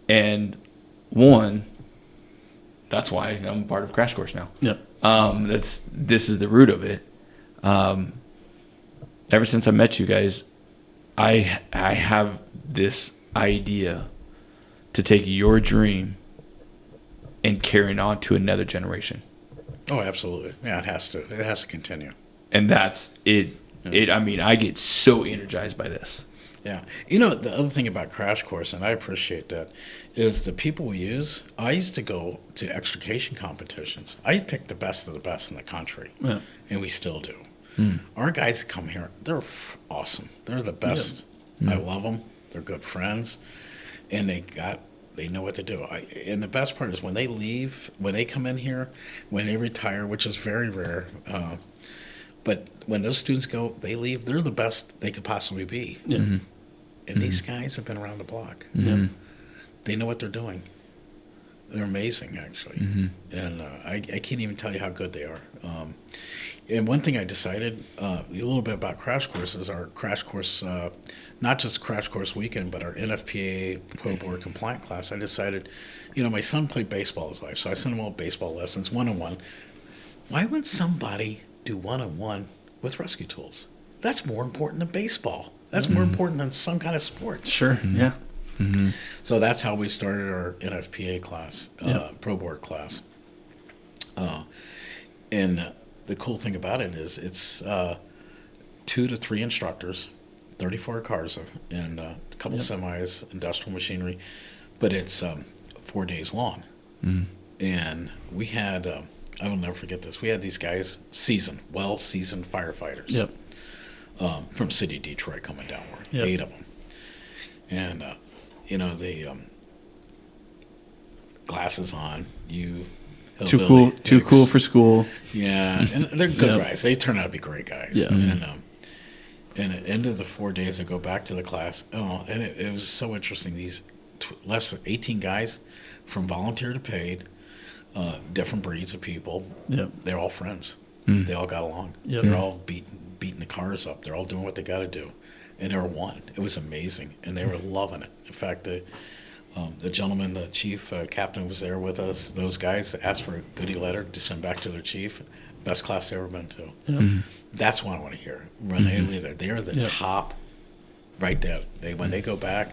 And that's why I'm part of Crash Course now. This is the root of it. Ever since I met you guys, I have this idea to take your dream and carry it on to another generation. Oh, absolutely. Yeah, it has to. It has to continue. And that's it. I mean, I get so energized by this. Yeah. The other thing about Crash Course, and I appreciate that, is the people we use. I used to go to extrication competitions. I picked the best of the best in the country, and we still do. Our guys that come here, they're awesome. They're the best. I love them. They're good friends, and they know what to do. And the best part is when they leave, when they come in here, when they retire, which is very rare, but when those students go, they leave, they're the best they could possibly be. And these guys have been around the block. They know what they're doing. They're amazing, actually. And I can't even tell you how good they are. And one thing I decided, a little bit about Crash Course, is our Crash Course, not just Crash Course weekend, but our NFPA Pro Board compliant class. I decided, my son played baseball his life, so I sent him all baseball lessons, one-on-one. Why wouldn't somebody do one-on-one with rescue tools? That's more important than baseball. That's more important than some kind of sport. Sure, yeah. So that's how we started our NFPA class, Pro Board class. And the cool thing about it is it's 2 to 3 instructors, 34 cars, and a couple Yep. semis, industrial machinery, but it's 4 days long. And we had, I will never forget this, we had these guys, well-seasoned firefighters Yep. from city of Detroit coming downward, Yep. 8 of them. And, they glasses on, Too hillbilly cool dicks. for school. Yeah, and they're good Yep. guys. They turn out to be great guys. Yeah. And at the end of the 4 days, I go back to the class. Oh, and it was so interesting. These less than 18 guys, from volunteer to paid, different breeds of people. Yep. They're all friends. They all got along. Yep. They're all beating the cars up. They're all doing what they got to do, and they were one. It was amazing, and they were loving it. In fact, the gentleman, the chief captain, was there with us. Those guys asked for a goodie letter to send back to their chief. Best class they've ever been to. Yep. That's what I want to hear. When they leave there, they're the Yep. top right there. When they go back,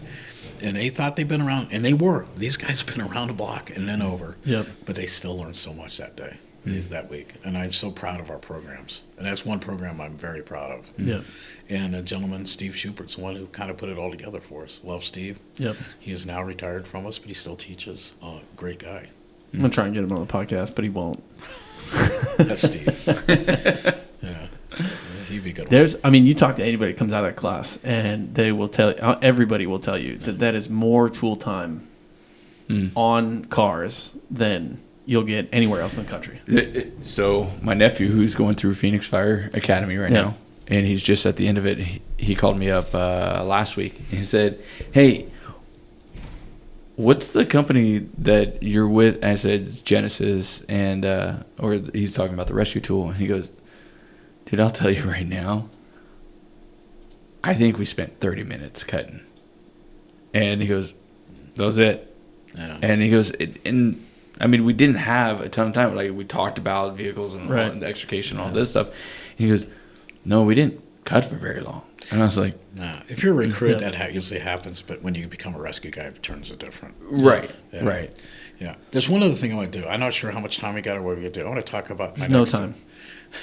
and they thought they'd been around, and they were. These guys have been around the block and then over. Yep. But they still learned so much that day, that week. And I'm so proud of our programs. And that's one program I'm very proud of. Yep. And a gentleman, Steve Schupert's the one who kind of put it all together for us. Love Steve. Yep. He is now retired from us, but he still teaches. Great guy. I'm gonna try and get him on the podcast, but he won't. That's Steve. Yeah. He'd be good. You talk to anybody that comes out of that class, and they will tell everybody will tell you that is more tool time on cars than you'll get anywhere else in the country. So my nephew, who's going through Phoenix Fire Academy right now, and he's just at the end of it, he called me up last week. He said, "Hey, what's the company that you're with?" I said, "It's Genesis," and or he's talking about the rescue tool, and he goes, "Dude, I'll tell you right now, I think we spent 30 minutes cutting." And he goes, "That was it." Yeah. And he goes, we didn't have a ton of time. Like, we talked about vehicles and, Right. and the extrication and all this stuff. And he goes, "No, we didn't cut for very long." And I was like, Nah, if you're a recruit, that usually happens, but when you become a rescue guy, it turns it different. right, Yeah. right. Yeah. There's one other thing I want to do. I'm not sure how much time we got or what we going to do. I want to talk about my No next time.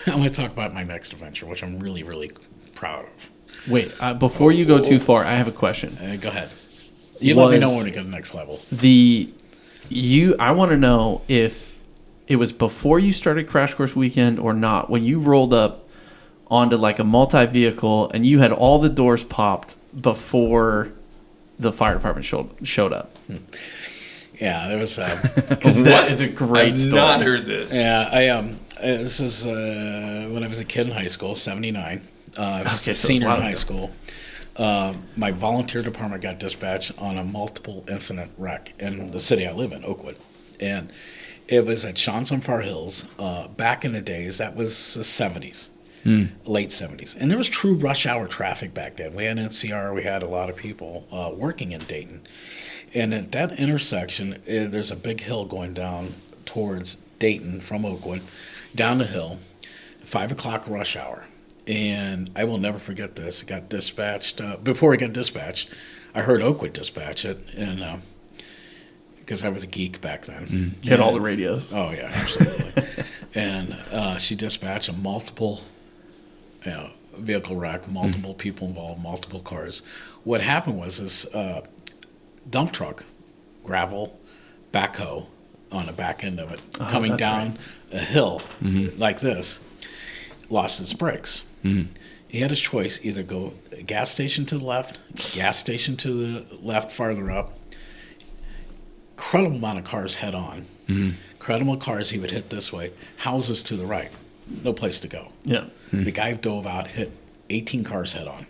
I want to talk about my next adventure, which I'm really, really proud of. Wait, before you go too far, I have a question. Go ahead. You let me know Was- when we go to the next level. I want to know if it was before you started Crash Course Weekend or not, when you rolled up onto like a multi-vehicle and you had all the doors popped before the fire department showed up. Yeah, there was. Because that is a great I've story. not heard this. Yeah, this is when I was a kid in high school, 79. I was Okay, a so senior it's a in while high ago. school. My volunteer department got dispatched on a multiple incident wreck in the city I live in, Oakwood. And it was at Johnson Far Hills. Back in the days, that was the 70s, late 70s. And there was true rush hour traffic back then. We had NCR, we had a lot of people working in Dayton. And at that intersection, there's a big hill going down towards Dayton from Oakwood, down the hill, 5 o'clock rush hour. And I will never forget this. It got dispatched. Before it got dispatched, I heard Oakwood dispatch it, and because I was a geek back then. You had all the radios. Oh, yeah, absolutely. And she dispatched a multiple vehicle wreck, multiple people involved, multiple cars. What happened was this dump truck, gravel, backhoe on the back end of it, coming that's down a hill like this, lost its brakes. He had his choice, either go gas station to the left, gas station to the left farther up. Incredible amount of cars head on. Incredible cars he would hit this way. Houses to the right. No place to go. Yeah. The guy dove out, hit 18 cars head on.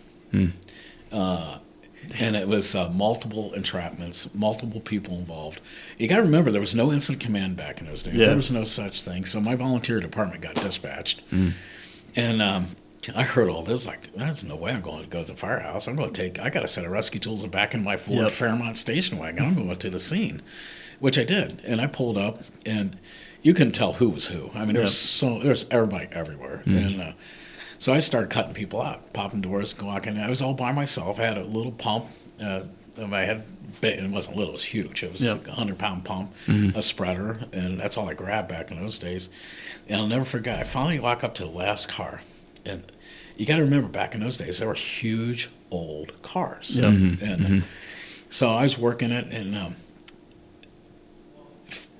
And it was multiple entrapments, multiple people involved. You got to remember, there was no incident command back in those days. Yeah. There was no such thing. So my volunteer department got dispatched. And I heard all this, like, there's no way I'm going to go to the firehouse. I got a set of rescue tools back in my Ford Fairmont station wagon. I'm going to the scene, which I did. And I pulled up, and you couldn't tell who was who. I mean, there's everybody everywhere. And so I started cutting people out, popping doors, walking. I was all by myself. I had a little pump. I had, it wasn't little, it was huge. It was like a 100-pound pump, a spreader, and that's all I grabbed back in those days. And I'll never forget, I finally walk up to the last car, and you got to remember, back in those days, there were huge old cars. Yeah. And so I was working it, and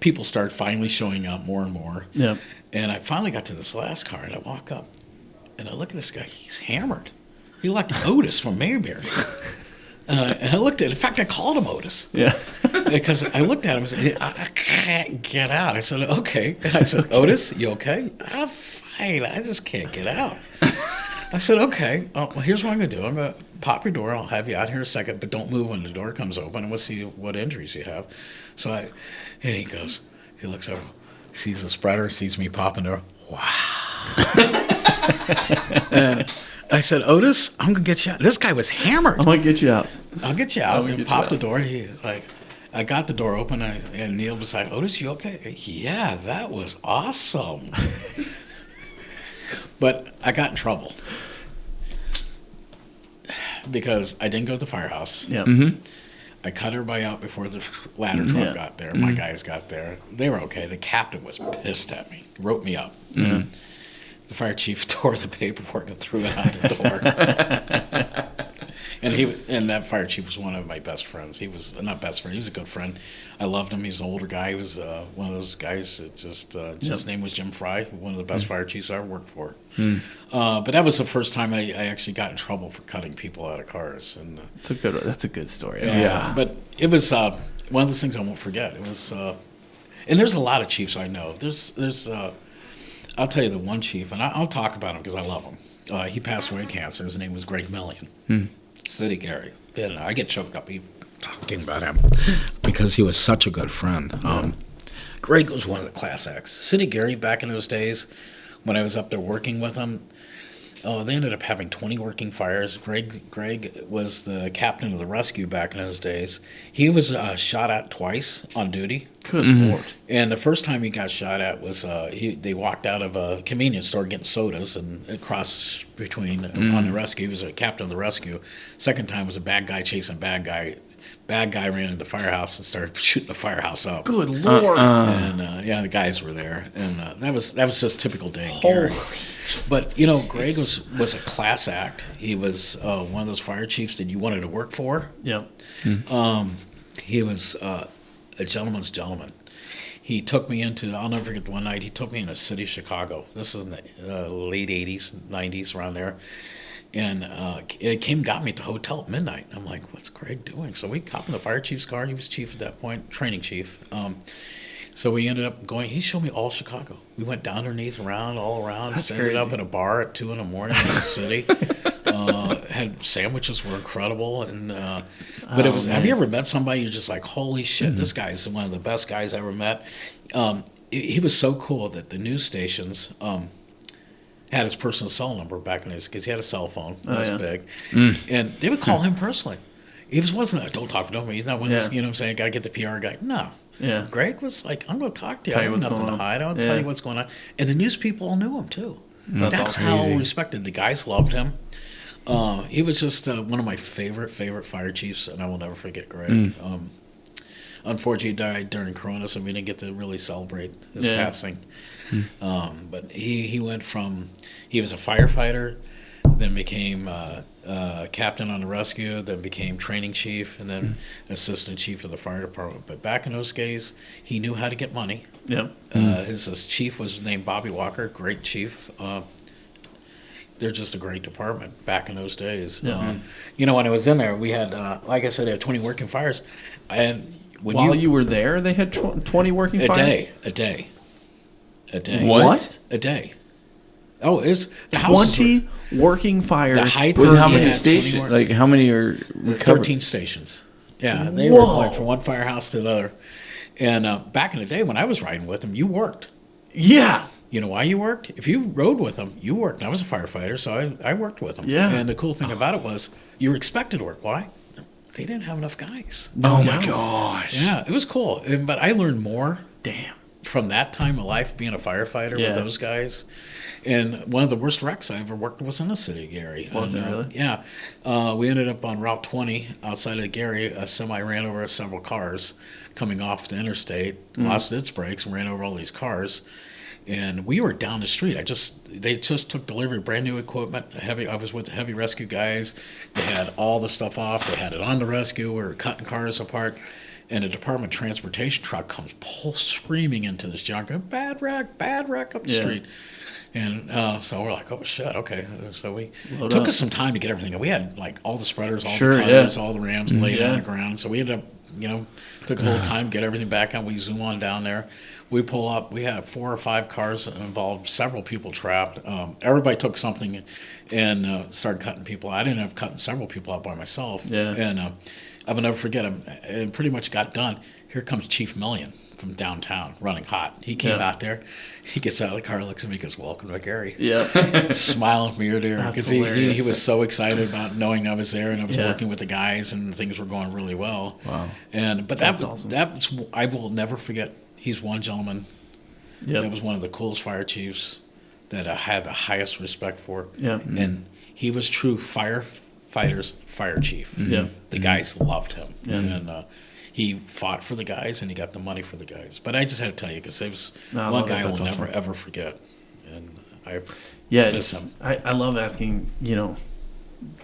people started finally showing up more and more. Yeah. And I finally got to this last car, and I walk up, and I look at this guy. He's hammered. He looked like Otis from Mayberry. And I looked at, in fact, I called him Otis. Yeah. Because I looked at him and said, I can't get out. I said, okay. And I said, Otis, you okay? I'm fine. I just can't get out. I said, okay. Well, here's what I'm going to do. I'm going to pop your door. I'll have you out here in a second, but don't move when the door comes open, and we'll see what injuries you have. And he goes, he looks over, sees the spreader, sees me popping there. Wow. And I said, Otis, I'm going to get you out. This guy was hammered. I'm going to get you out. I'll get you out. And popped the door. He's like, I got the door open, and Neil was like, Otis, you okay? Yeah, that was awesome. But I got in trouble because I didn't go to the firehouse. Yeah. I cut everybody out before the ladder truck got there. My guys got there. They were okay. The captain was pissed at me, wrote me up. The fire chief tore the paperwork and threw it out the door. And that fire chief was one of my best friends. He was not best friend. He was a good friend. I loved him. He's an older guy. He was one of those guys that his name was Jim Fry, one of the best fire chiefs I ever worked for. But that was the first time I actually got in trouble for cutting people out of cars. And that's a good story. Yeah. But it was one of those things I won't forget. It was, and there's a lot of chiefs I know. There's I'll tell you the one chief, and I'll talk about him because I love him. He passed away of cancer. His name was Greg Million, City Gary. And I get choked up even talking about him because he was such a good friend. Greg was one of the class acts. City Gary, back in those days, when I was up there working with him, they ended up having 20 working fires. Greg was the captain of the rescue back in those days. He was shot at twice on duty. Good Lord. And the first time he got shot at was they walked out of a convenience store getting sodas and across between on the rescue. He was a captain of the rescue. Second time was a bad guy chasing bad guy. Bad guy ran into the firehouse and started shooting the firehouse up. Good Lord. And the guys were there. And that was just typical day, Gary. But, Greg was a class act. He was one of those fire chiefs that you wanted to work for. Yep. He was a gentleman's gentleman. He took me I'll never forget one night, he took me in the city of Chicago. This is in the late 80s, 90s, around there. And it got me at the hotel at midnight. I'm like, what's Greg doing? So we got in the fire chief's car. He was chief at that point, training chief. So we ended up going, he showed me all Chicago. We went down underneath, all around. That's ended crazy. up in a bar at 2 a.m. in the city. Had sandwiches were incredible. And but it was, have you ever met somebody you're just like, holy shit, this guy's one of the best guys I ever met. He was so cool that the news stations had his personal cell number back in his, because he had a cell phone. It was big. And they would call him personally. He wasn't, don't talk to me. He's not one of those, you know what I'm saying, got to get the PR guy. No. Yeah. Greg was like, I'm going to talk to you. Tell I you have what's nothing going to on. hide. I'll tell you what's going on. And the news people all knew him, too. That's awesome. how Crazy. respected. The guys loved him. He was just one of my favorite fire chiefs, and I will never forget Greg. Unfortunately, he died during Corona, so we didn't get to really celebrate his passing. But he went from, he was a firefighter, then became captain on the rescue, then became training chief, and then assistant chief of the fire department. But back in those days, he knew how to get money. Yep. His chief was named Bobby Walker, great chief. They're just a great department back in those days. Yeah. When I was in there, we had, like I said, they had 20 working fires. And While you were there, they had 20 working fires? A day. What? A day. Oh, it's the houses 20 working fires. The height With per how many unit, stations? 20 Like, how many are recovered? 13 stations. Yeah, they were going from one firehouse to another. And back in the day when I was riding with them, you worked. Yeah. You know why you worked? If you rode with them, you worked. And I was a firefighter, so I worked with them. Yeah. And the cool thing about it was you were expected to work. Why? They didn't have enough guys. Oh, my gosh. Yeah, it was cool. But I learned more Damn. from that time of life being a firefighter with those guys. And one of the worst wrecks I ever worked was in the city of Gary. Was it really? Yeah. We ended up on Route 20 outside of Gary. A semi ran over several cars coming off the interstate, lost its brakes, and ran over all these cars. And we were down the street. They just took delivery of brand new equipment. I was with the heavy rescue guys. They had all the stuff off. They had it on the rescue. We were cutting cars apart. And a Department of Transportation truck comes screaming into this junkyard. Bad wreck up the street. And so we're like, oh, shit, okay. So we took us some time to get everything. We had, like, all the spreaders, all the cutters, all the rams laid on the ground. So we ended up, took a little time to get everything back on. We zoom on down there. We pull up. We had 4 or 5 cars involved, several people trapped. Everybody took something and started cutting people out. I ended up cutting several people out by myself. Yeah. And I will never forget him. It pretty much got done. Here comes Chief Million from downtown, running hot. He came out there. He gets out of the car, looks at me, goes, "Welcome to Gary." Yeah. Smiling from ear to ear. Because he was so excited about knowing I was there and I was working with the guys and things were going really well. Wow. But that's awesome. I will never forget. He's one gentleman that was one of the coolest fire chiefs that I had the highest respect for. Yeah. And he was true firefighters fire chief. Yeah. The guys loved him. Yeah. And he fought for the guys and he got the money for the guys. But I just had to tell you because it was one guy I will never, ever forget. And I miss him. I love asking,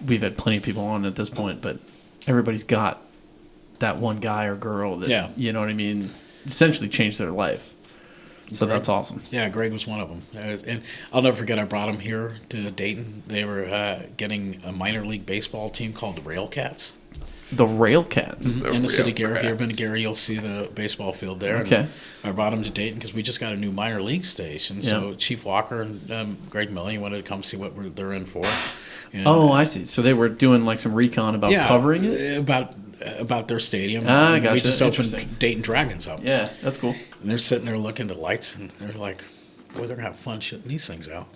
we've had plenty of people on at this point, but everybody's got that one guy or girl that, you know what I mean, essentially changed their life. So that's awesome. Yeah, Greg was one of them. And I'll never forget, I brought him here to Dayton. They were getting a minor league baseball team called the Rail Cats. The Rail Cats? In the city of Gary. If you've ever been to Gary, you'll see the baseball field there. Okay. And I brought him to Dayton because we just got a new minor league station. So Chief Walker and Greg Milley wanted to come see what they're in for. And, I see. So they were doing like some recon about covering it? About their stadium. I gotcha. We just opened Dayton Dragons up. Yeah, that's cool. And they're sitting there looking at the lights, and they're like, boy, they're going to have fun shooting these things out.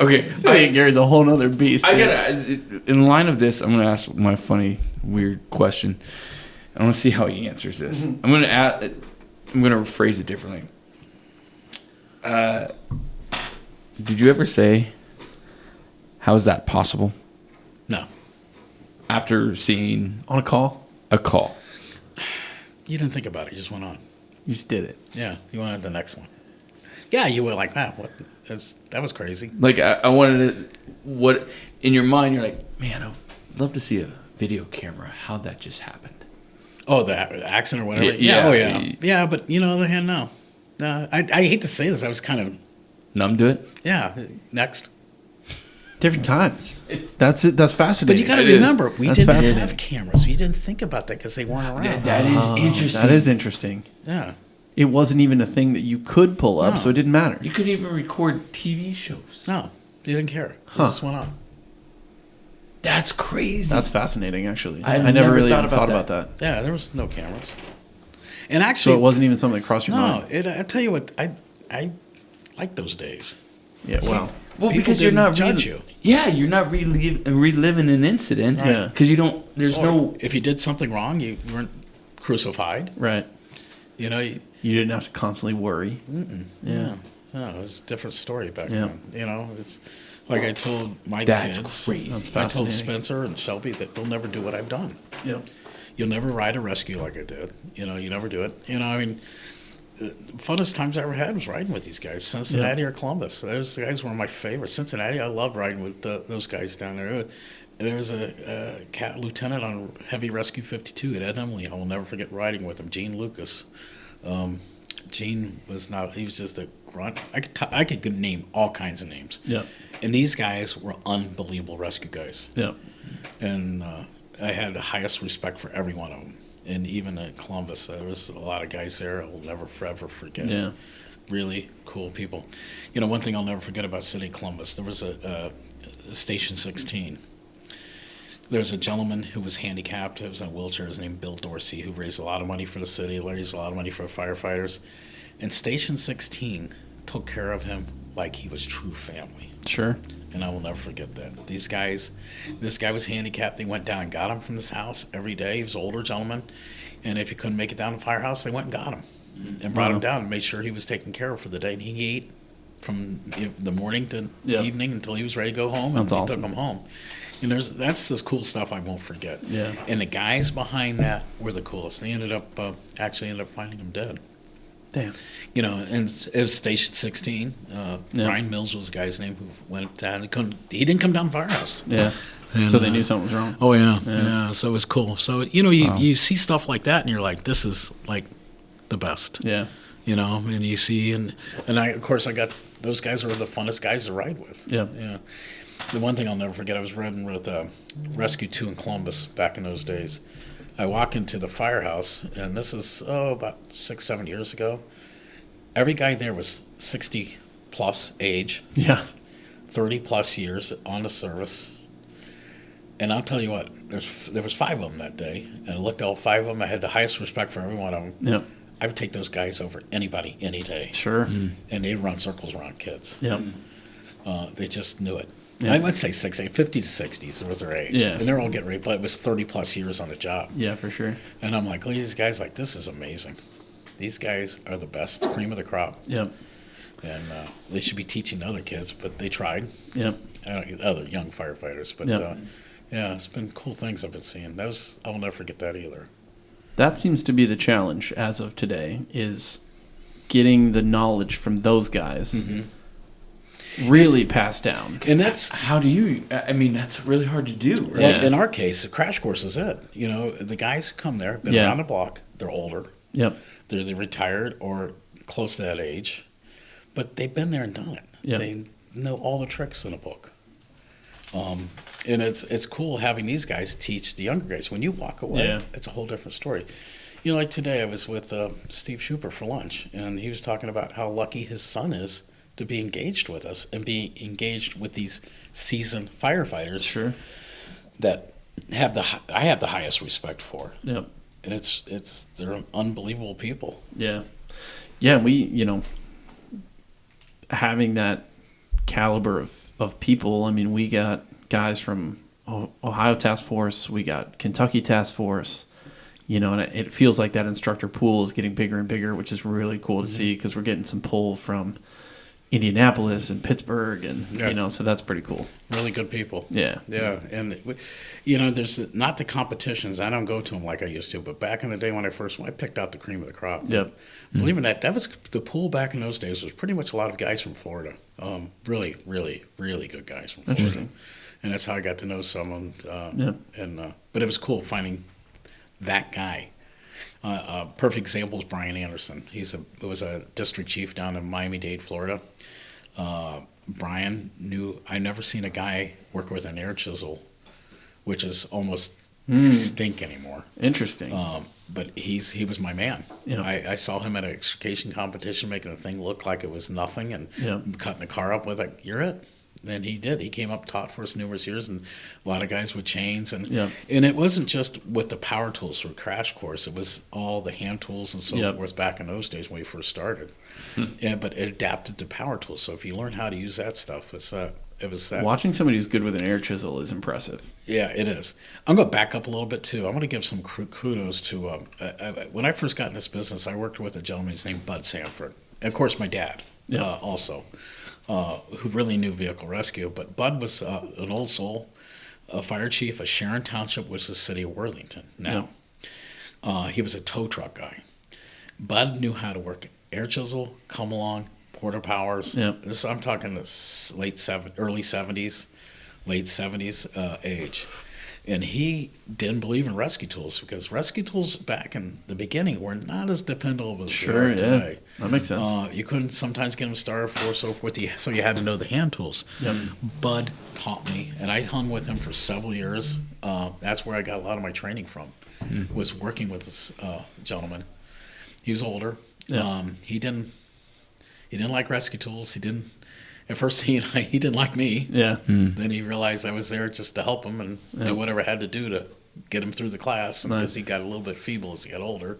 Okay. Gary's a whole nother beast. In line of this, I'm going to ask my funny, weird question. I want to see how he answers this. Mm-hmm. I'm going to phrase it differently. Did you ever say, how is that possible? No. After seeing On a call? a call. You didn't think about it. You just went on. You just did it. Yeah. You went on to the next one. Yeah, you were like, what? That was crazy. Like, I wanted to, what, in your mind, you're like, man, I'd love to see a video camera. How'd that just happen? Oh, the accident or whatever? Yeah. Oh, yeah. Yeah, but, on the other hand, no. I hate to say this. I was kind of... Numb to it? Yeah. Next. Different times. That's it. That's fascinating. But you got to remember, we That's didn't fascinating. have cameras. We didn't think about that because they weren't around. That is interesting. That is interesting. Yeah. It wasn't even a thing that you could pull up, No. so it didn't matter. You couldn't even record TV shows. No. You didn't care. It just went on. That's crazy. That's fascinating, actually. I I never really thought even thought about that. Yeah, there was no cameras. And So actually... it wasn't even something that crossed your No. mind? I tell you what, I like those days. Yeah, well. Well, People because you're didn't not judge you. Yeah, you're not reliving an incident. Yeah. Because you don't. There's no. If you did something wrong, you weren't crucified. Right. You know. You didn't have to constantly worry. Yeah. No, it was a different story back Yeah. then. It's like I told my That's kids. crazy. That's I told fascinating. Spencer and Shelby that they'll never do what I've done. Yeah. You'll never ride a rescue like I did. You never do it. The funnest times I ever had was riding with these guys, Cincinnati or Columbus. Those guys were my favorite. Cincinnati, I loved riding with those guys down there. There was a lieutenant on Heavy Rescue 52 at Ed Emily. I will never forget riding with him, Gene Lucas. Gene was not, he was just a grunt. I could name all kinds of names. Yeah. And these guys were unbelievable rescue guys. Yeah. And I had the highest respect for every one of them. And even at Columbus, there was a lot of guys there I will never forever forget. Yeah. Really cool people. One thing I'll never forget about City of Columbus, there was a Station 16. There was a gentleman who was handicapped. He was in a wheelchair. His name Bill Dorsey, who raised a lot of money for the city, raised a lot of money for the firefighters. And Station 16 took care of him like he was true family. Sure. And I will never forget that. This guy was handicapped. They went down and got him from his house every day. He was an older gentleman. And if he couldn't make it down to the firehouse, they went and got him and brought him down and made sure he was taken care of for the day. And he ate from the morning to evening until he was ready to go home. And That's awesome. Took him home. And that's this cool stuff I won't forget. Yeah. And the guys behind that were the coolest. They ended up finding him dead. Damn. You know, and it was Station 16. Brian Mills was the guy's name who went down. He didn't come down to firehouse. Yeah. And, so they knew something was wrong. Oh, yeah. So it was cool. So, you know, you see stuff like that, and you're like, this is, like, the best. Yeah. You know, and you see, and of course, I got, those guys were the funnest guys to ride with. Yeah. Yeah. The one thing I'll never forget, I was riding with Rescue 2 in Columbus back in those days. I walk into the firehouse, and this is, about 6-7 years ago. Every guy there was 60-plus age. Yeah. 30-plus years on the service. And I'll tell you what, there was 5 of them that day, and I looked at all 5 of them. I had the highest respect for every one of them. Yep. I would take those guys over anybody, any day. Sure. And they'd run circles around kids. Yep. They just knew it. Yeah. I would say 50 to 60s was their age. Yeah. And they're all getting ready, but it was 30-plus years on the job. Yeah, for sure. And I'm like, look at these guys, like, this is amazing. These guys are the best, cream of the crop. Yep. And they should be teaching other kids, but they tried. Yep. Other young firefighters. But, Yep. yeah, it's been cool things I've been seeing. I'll never forget that either. That seems to be the challenge as of today, is getting the knowledge from those guys really passed down. And that's... How do you? I mean, that's really hard to do. Right? Well, in our case, the crash course is it. You know, the guys who come there have been around the block. They're older. Yep. They're retired or close to that age. But they've been there and done it. Yep. They know all the tricks in a book. And it's cool having these guys teach the younger guys. When you walk away, it's a whole different story. You know, like today I was with Steve Schuper for lunch, and he was talking about how lucky his son is to be engaged with us and be engaged with these seasoned firefighters. Sure. That I have the highest respect for. Yep. And they're unbelievable people. Yeah. Yeah, we, having that caliber of people, I mean, we got guys from Ohio Task Force, we got Kentucky Task Force, and it feels like that instructor pool is getting bigger and bigger, which is really cool to see, because we're getting some pull from Indianapolis and Pittsburgh, and so that's pretty cool. Really good people. Yeah. And there's not the competitions. I don't go to them like I used to, but back in the day when I first went, I picked out the cream of the crop. Yep. Believe it or not, that was the pool back in those days was pretty much a lot of guys from Florida. Really, really, really good guys from Florida. Interesting. And that's how I got to know someone. But it was cool finding that guy. Perfect example is Brian Anderson. He was a district chief down in Miami-Dade, Florida. Brian knew, I never seen a guy work with an air chisel, which is almost stink anymore. Interesting. But he was my man. Yep. I saw him at an extrication competition making the thing look like it was nothing, and cutting the car up with it. You're it. And he did. He came up, taught for us numerous years, and a lot of guys with chains. And it wasn't just with the power tools for crash course. It was all the hand tools and so forth back in those days when we first started. But it adapted to power tools. So if you learn how to use that stuff, it was that. Watching somebody who's good with an air chisel is impressive. Yeah, it is. I'm going to back up a little bit, too. I'm going to give some kudos to, when I first got in this business, I worked with a gentleman named Bud Sanford. And, of course, my dad also. Who really knew vehicle rescue. But Bud was an old soul, a fire chief of Sharon Township, which is the city of Worthington now. He was a tow truck guy. Bud knew how to work air chisel, come along, porta powers. This I'm talking early 70s, late 70s age. And he didn't believe in rescue tools, because rescue tools back in the beginning were not as dependable as they are today. That makes sense. You couldn't sometimes get them started for so forth, so you had to know the hand tools. Bud taught me, and I hung with him for several years. That's where I got a lot of my training from, was working with this gentleman. He was older. He didn't like rescue tools. At first, he didn't like me. Then he realized I was there just to help him and do whatever I had to do to get him through the class. Because he got a little bit feeble as he got older.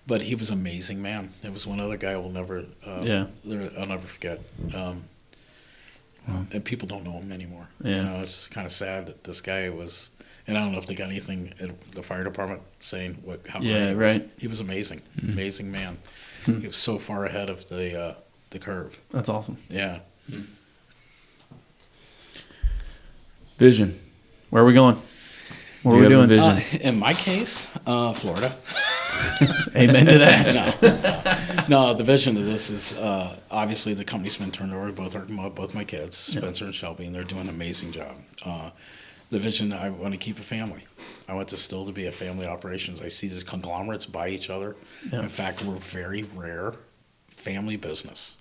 But he was an amazing man. It was one other guy I'll never forget. And people don't know him anymore. It's kind of sad that this guy was. And I don't know if they got anything at the fire department saying how great he was. He was amazing, amazing man. He was so far ahead of the curve. That's awesome. Yeah. Vision. Where are we going? What are we doing? In my case, Florida. Amen to that. No, the vision of this is obviously the company's been turned over. Both my kids, Spencer and Shelby, and they're doing an amazing job. The vision, I want to keep a family. I want this still to be a family operations. I see these conglomerates buy each other. In fact, we're very rare family business.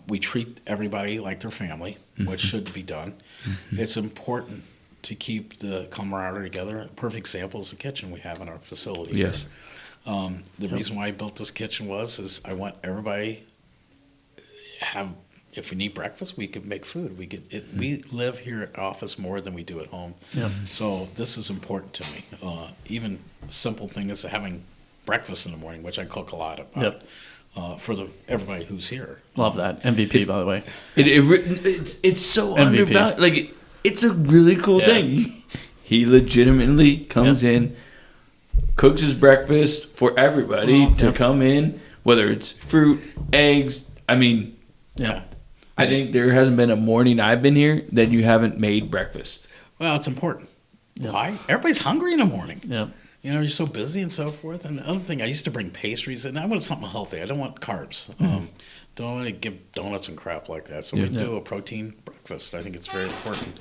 We treat everybody like their family, which should be done. It's important to keep the camaraderie together. A perfect example is the kitchen we have in our facility. Yes. The reason why I built this kitchen is I want everybody have. If we need breakfast, we could make food. We live here at office more than we do at home. So this is important to me. Even simple thing is having breakfast in the morning, which I cook a lot about. For everybody who's here. Love that. MVP, by the way. It's so MVP. undervalued. Like, it's a really cool thing. He legitimately comes in, cooks his breakfast for everybody to come in, whether it's fruit, eggs. I mean, I think there hasn't been a morning I've been here that you haven't made breakfast. Well, it's important. Why? Everybody's hungry in the morning. Yeah. You're so busy and so forth. And the other thing, I used to bring pastries, and I wanted something healthy. I don't want carbs. Don't want to give donuts and crap like that. So we do a protein breakfast. I think it's very important.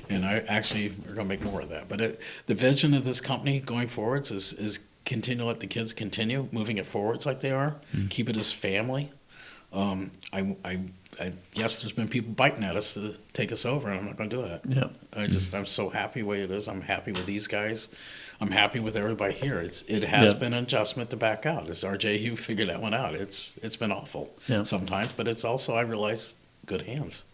And I actually are going to make more of that. But the vision of this company going forwards is continue to let the kids continue moving it forwards like they are. Keep it as family. I guess there's been people biting at us to take us over, and I'm not going to do that. I'm so happy the way it is. I'm happy with these guys. I'm happy with everybody here. It has been an adjustment to back out. As RJ, you figured that one out. It's been awful sometimes, but it's also, I realize, good hands.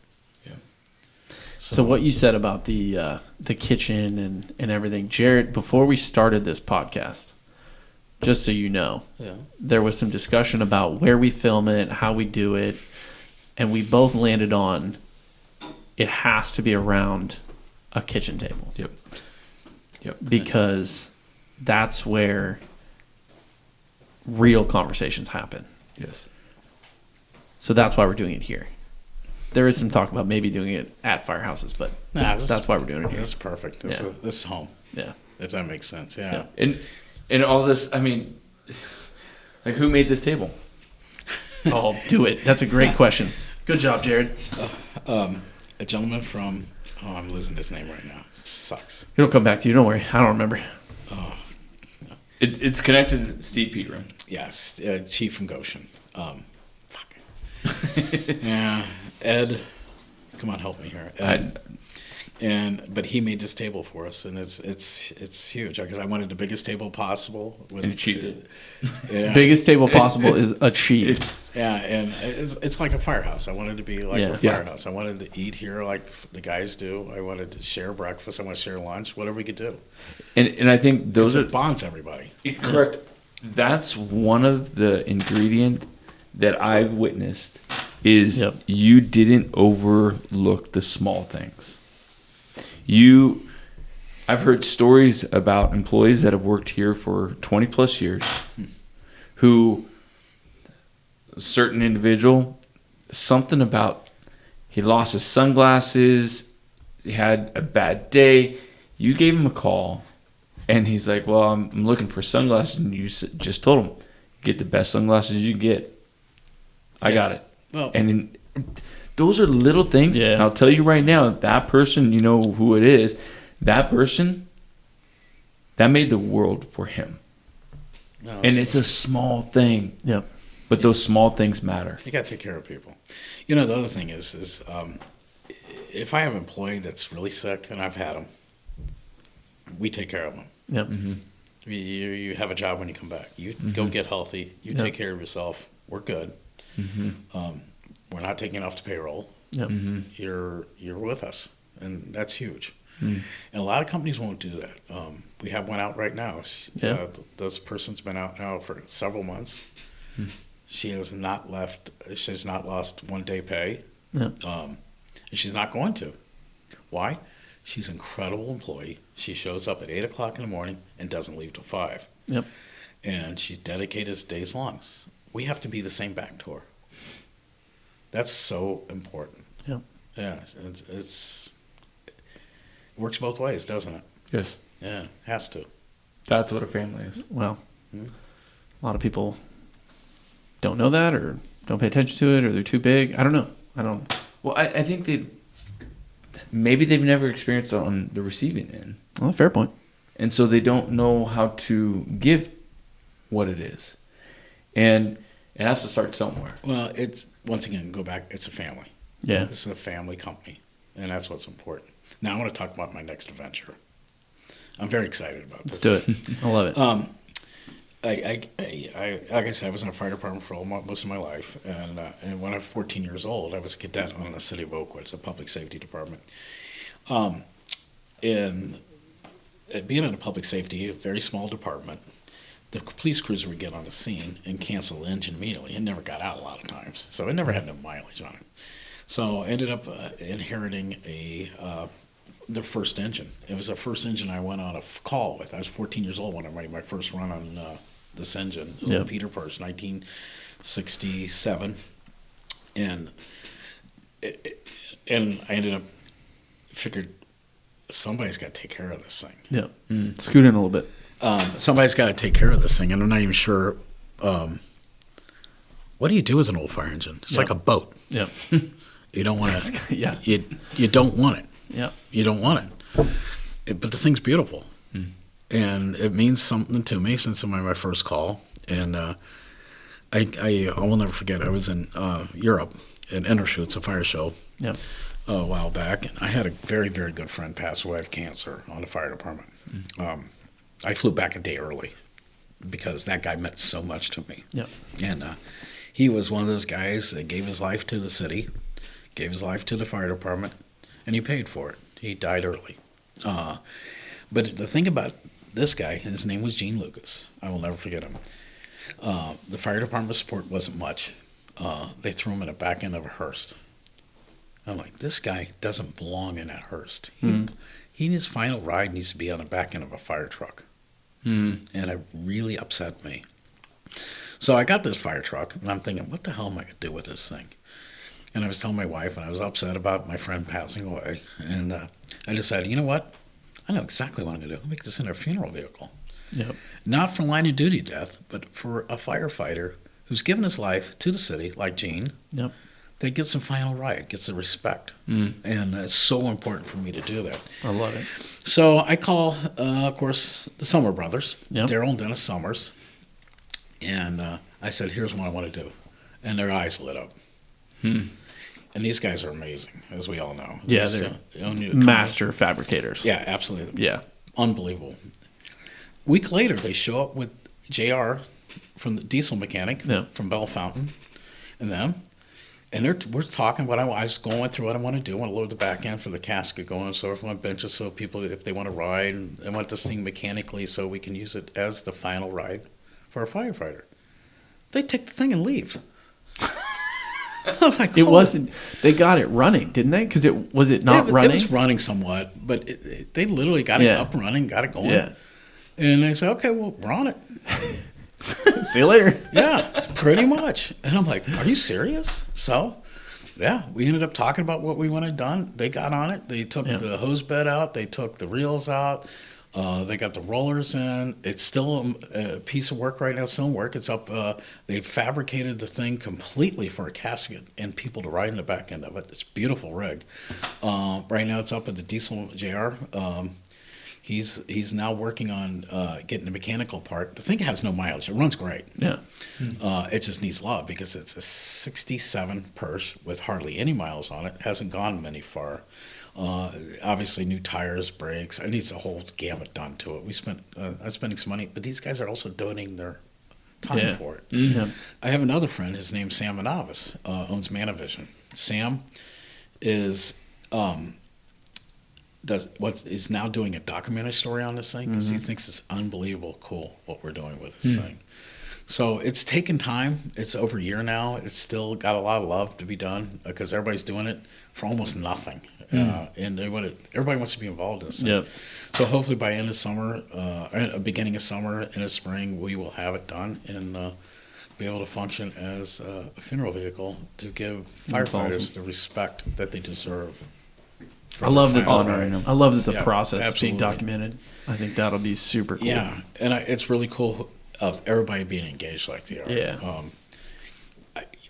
So what you said about the kitchen and everything, Jared, before we started this podcast, just so you know, there was some discussion about where we film it, how we do it, and we both landed on it has to be around a kitchen table. Yep. Because that's where real conversations happen. Yes. So that's why we're doing it here. There is some talk about maybe doing it at firehouses, but that's why we're doing it here. This is perfect. This is home. Yeah. If that makes sense. Yeah. And all this, I mean, like, who made this table? Oh, do it. That's a great question. Good job, Jared. A gentleman from, I'm losing his name right now. It sucks. It'll come back to you. Don't worry. I don't remember. It's connected to Steve Peterum. Yes, Chief from Goshen. Fuck. Yeah, Ed. Come on, help me here. Ed. But he made this table for us, and it's huge because I wanted the biggest table possible. And achieved it. Biggest table possible is achieved. Yeah, and it's like a firehouse. I wanted to be like a firehouse. I wanted to eat here like the guys do. I wanted to share breakfast. I want to share lunch. Whatever we could do. And I think those it bonds everybody. Correct. That's one of the ingredient that I've witnessed is you didn't overlook the small things. I've heard stories about employees that have worked here for 20 plus years who a certain individual, something about he lost his sunglasses, he had a bad day. You gave him a call and he's like, well, I'm looking for sunglasses. And you just told him, get the best sunglasses you can get. I got it. Well, and those are little things. And I'll tell you right now, that person, you know who it is, that person, that made the world for him. No, and it's a small thing. Yep. But those small things matter. You got to take care of people. You know, the other thing is if I have an employee that's really sick, and I've had them, we take care of them. Yep. Mm-hmm. You have a job when you come back. You go get healthy. You take care of yourself. We're good. Mm-hmm. We're not taking off the payroll. Yep. Mm-hmm. You're with us, and that's huge. Mm. And a lot of companies won't do that. We have one out right now. This person's been out now for several months. Mm. She has not left. She has not lost 1 day pay. Yep. And she's not going to. Why? She's an incredible employee. She shows up at 8 o'clock in the morning and doesn't leave till 5. Yep. And she's dedicated days long. We have to be the same back to her. That's so important. Yep. Yeah, it works both ways, doesn't it? Yes. Yeah, has to. That's what a family is. Well, a lot of people don't know that or don't pay attention to it or they're too big. I don't know. Well, I think maybe they've never experienced it on the receiving end. Well, fair point. And so they don't know how to give what it is. And it has to start somewhere. Well, it's, once again, go back, it's a family. Yeah. This is a family company, and that's what's important. Now I want to talk about my next adventure. I'm very excited about this. Let's do it. I love it. Like I said, I was in a fire department for most of my life, and when I was 14 years old, I was a cadet on the city of Oakwood. It's a public safety department. And being in a public safety, a very small department, the police cruiser would get on the scene and cancel the engine immediately. It never got out a lot of times, so it never had no mileage on it. So I ended up inheriting the first engine. It was the first engine I went on a call with. I was 14 years old when I made my first run on this engine. It was a Peter Purse, 1967. And I ended up figured somebody's got to take care of this thing. Yeah. Scoot in a little bit. Somebody's got to take care of this thing, and I'm not even sure. What do you do with an old fire engine? It's like a boat. Yeah. You don't want to. Yeah. You don't want it. Yeah. You don't want it. But the thing's beautiful. And it means something to me since my first call. And I will never forget, I was in Europe at Enterschutz, a fire show, a while back. And I had a very, very good friend pass away of cancer on the fire department. I flew back a day early because that guy meant so much to me. And he was one of those guys that gave his life to the city, gave his life to the fire department, and he paid for it. He died early. But the thing about this guy, his name was Gene Lucas. I will never forget him. The fire department support wasn't much. They threw him in the back end of a hearse. I'm like, this guy doesn't belong in that hearse. He his final ride needs to be on the back end of a fire truck. And it really upset me. So I got this fire truck, and I'm thinking, what the hell am I going to do with this thing? And I was telling my wife, and I was upset about my friend passing away. And I decided, you know what? I know exactly what I'm going to do. I'll make this into a funeral vehicle. Not for line of duty death, but for a firefighter who's given his life to the city, like Gene, that gets a final ride, gets the respect. And it's so important for me to do that. I love it. So I call, of course, the Summer brothers, Daryl and Dennis Summers. And I said, here's what I want to do. And their eyes lit up. And these guys are amazing, as we all know. Yeah, they're master fabricators. Yeah, absolutely. Yeah. Unbelievable. A week later, they show up with JR from the diesel mechanic from Bell Fountain and them. And we're talking what I was going through what I want to do. I want to load the back end for the casket going, so if I want benches so people, if they want to ride, and I want this thing mechanically so we can use it as the final ride for a firefighter. They take the thing and leave. I was like, it wasn't. They got it running, didn't they? Because was it not running? It was running somewhat, but they literally got it up and running, got it going. Yeah. And they said, "Okay, well, we're on it." See you later. Yeah, pretty much. And I'm like, "Are you serious?" So, yeah, we ended up talking about what we wanted done. They got on it. They took the hose bed out. They took the reels out. They got the rollers in. It's still a piece of work right now. It's still in work. It's up. They fabricated the thing completely for a casket and people to ride in the back end of it. It's a beautiful rig. Right now it's up at the diesel JR. He's now working on getting the mechanical part. The thing has no mileage. It runs great. Yeah. It just needs love because it's a 67 Purse with hardly any miles on it. Hasn't gone many far. Obviously new tires, brakes. It needs a whole gamut done to it. I'm spending some money, but these guys are also donating their time for it. I have another friend. His name's Sam Manavis, owns Manavision. Sam is is now doing a documentary story on this thing because he thinks it's unbelievable cool what we're doing with this thing. So it's taken time. It's over a year now. It's still got a lot of love to be done because everybody's doing it for almost nothing. And everybody wants to be involved in this thing. So hopefully by end of summer, beginning of summer, end of spring, we will have it done and be able to function as a funeral vehicle to give firefighters the respect that they deserve. I love that the process is being documented. I think that'll be super cool. Yeah, and it's really cool of everybody being engaged like they are. Yeah.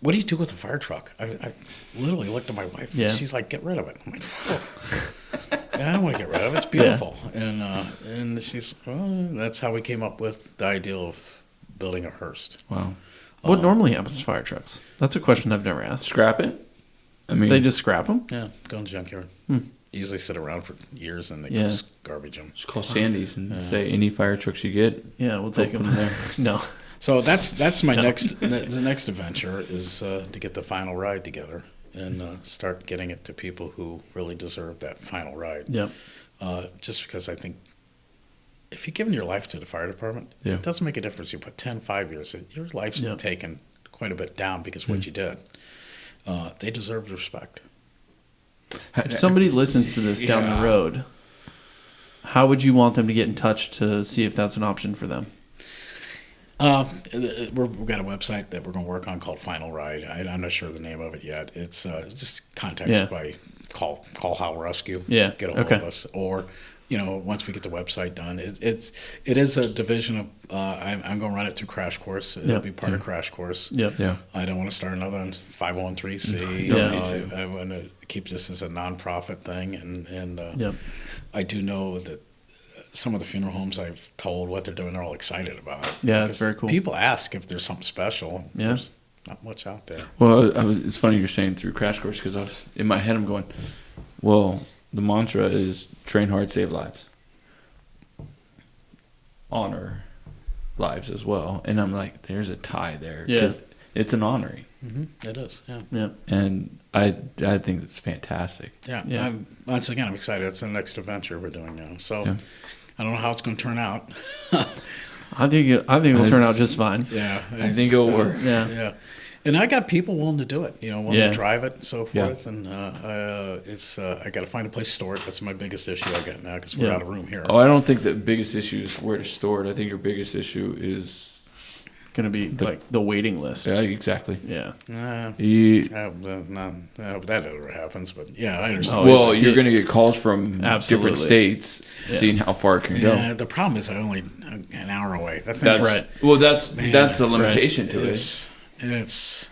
what do you do with a fire truck? I literally looked at my wife. Yeah. She's like, get rid of it. I'm like, oh. Yeah, I don't want to get rid of it. It's beautiful. Yeah. And she's, well, that's how we came up with the idea of building a hearse. Wow. What normally happens to fire trucks? That's a question I've never asked. Scrap it? I mean, They just scrap them? Yeah, go in the junkyard. Usually sit around for years and they just garbage them. just call Sandy's and say any fire trucks you get. Yeah, we'll take them there. No. So that's my the next adventure is to get the final ride together and start getting it to people who really deserve that final ride. Yep. Just because I think if you've given your life to the fire department, it doesn't make a difference. You put 10, 5 years, your life's taken quite a bit down because of what you did. They deserve respect. If somebody listens to this down the road, how would you want them to get in touch to see if that's an option for them? We've got a website that we're going to work on called Final Ride. I'm not sure the name of it yet. It's just contact us by call Howell Rescue. Yeah. Get a hold of us. Or, once we get the website done, it is a division of, I'm going to run it through Crash Course. It'll be part of Crash Course. Yep. Yeah. I don't want to start another 501(c)(3). Yeah. I want to keep this as a nonprofit thing. And I do know that some of the funeral homes I've told what they're doing, they're all excited about it. Yeah, that's very cool. People ask if there's something special. Yeah. There's not much out there. Well, it's funny you're saying through Crash Course because I was in my head. I'm going, well, the mantra is train hard, save lives, honor lives as well, and I'm like, there's a tie there because it's an honoring. Mm-hmm. It is. Yeah. Yeah. And I think it's fantastic. Yeah. Yeah. Once again, I'm excited. It's the next adventure we're doing now. So I don't know how it's going to turn out. I think it'll turn out just fine. Yeah. I think it'll work. Yeah. Yeah. And I got people willing to do it, willing to drive it and so forth. Yeah. And I got to find a place to store it. That's my biggest issue I got now because we're out of room here. Oh, I don't think the biggest issue is where to store it. I think your biggest issue is Going to be like the waiting list. Yeah, exactly. Yeah. That never happens, but yeah, I understand. Well, you're going to get calls from different states, seeing how far it can go. Yeah, the problem is I'm only an hour away. That's the limitation to it. It's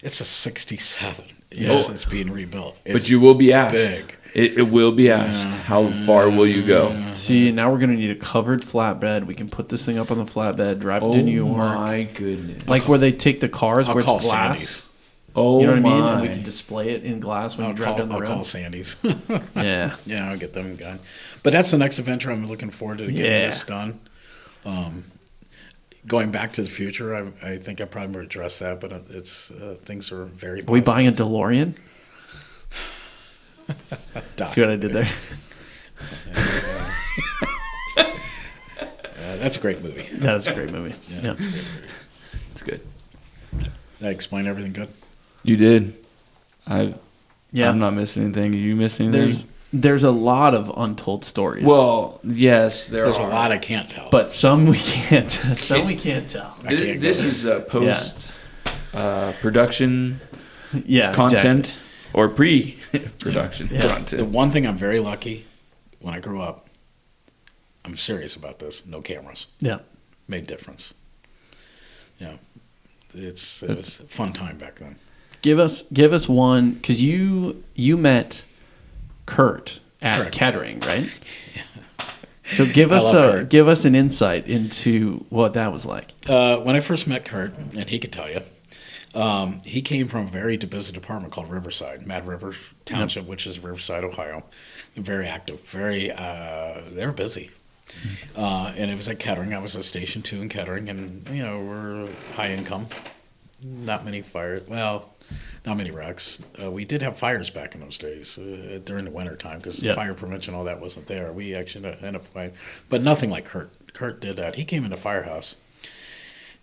a 67. Yes, it's being rebuilt. But you will be asked. Big. It will be asked. How far will you go? See, now we're going to need a covered flatbed. We can put this thing up on the flatbed, drive it to New York. Oh, my goodness. Like where they take the cars where it's glass. Sandy's. Oh, you know what my. I mean? And we can display it in glass when you drive down the road. I'll call Sandy's. Yeah. Yeah, I'll get them done. But that's the next adventure I'm looking forward to getting this done. Going back to the future, I think I probably would address that, but it's things are very positive. Are we buying a DeLorean? See what I did there? That's a great movie. That's a great movie. Yeah. It's a great movie. It's good. Did I explain everything good? You did. I'm not missing anything. You miss anything? There's a lot of untold stories. Well, yes, there's a lot I can't tell. But some we can't. Some we can't tell. This is post production exactly. content or pre-production content. The one thing I'm very lucky when I grew up, I'm serious about this. No cameras. Yeah, made difference. Yeah, it was a fun time back then. Give us one because you met Kurt at Kettering, right? Yeah. So give us an insight into what that was like. When I first met Kurt, and he could tell you, he came from a very busy department called Riverside, Mad River Township, which is Riverside, Ohio. Very active, they're busy. And it was at Kettering. I was at Station 2 in Kettering, and we're high income. Not many fires. Well, not many wrecks. We did have fires back in those days during the winter time because fire prevention, all that wasn't there. We actually ended up fighting, but nothing like Kurt. Kurt did that. He came in the firehouse,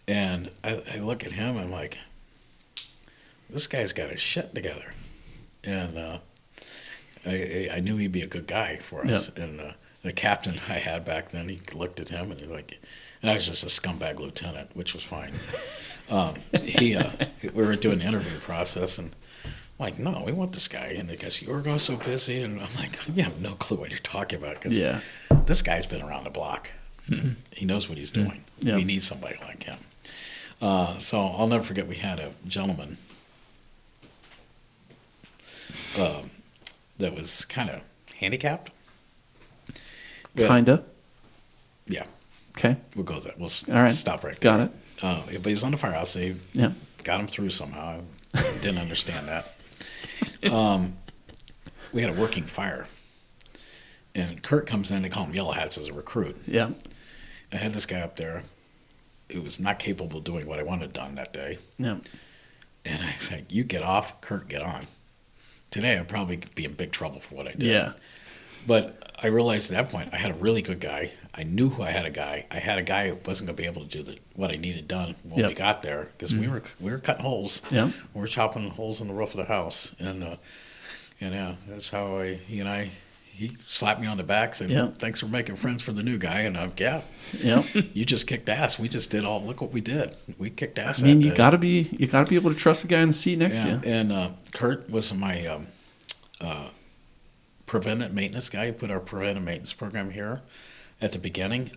and I look at him. I'm like, this guy's got his shit together, and I knew he'd be a good guy for us. Yep. And the captain I had back then, he looked at him and he and I was just a scumbag lieutenant, which was fine. We were doing the interview process, and I'm like, no, we want this guy. And because you're so busy, and I'm like, you have no clue what you're talking about because this guy's been around the block. Mm-hmm. He knows what he's doing. Yeah. We need somebody like him. So I'll never forget, we had a gentleman that was kind of handicapped. Kinda. Yeah, Okay. we'll go with that. We'll All right. stop right Got there. it. But he was on the firehouse. They Yeah. got him through somehow. I didn't understand that. We had a working fire. And Kurt comes in, they call him Yellow Hats as a recruit. Yeah. I had this guy up there who was not capable of doing what I wanted done that day. Yeah. And I said, you get off, Kurt, get on. Today, I'd probably be in big trouble for what I did. Yeah. But I realized at that point, I had a really good guy. I knew who I had a guy. I had a guy who wasn't going to be able to do what I needed done when Yep. we got there, because we were cutting holes. Yeah. We were chopping holes in the roof of the house. And yeah, that's how he slapped me on the back, said, Yeah. thanks for making friends for the new guy. And I'm, yeah, Yeah. you just kicked ass. We just look what we did. We kicked ass. I mean, that you day. gotta be able to trust the guy in the seat next to you. And Kurt was my preventive maintenance guy. He put our preventive maintenance program here at the beginning.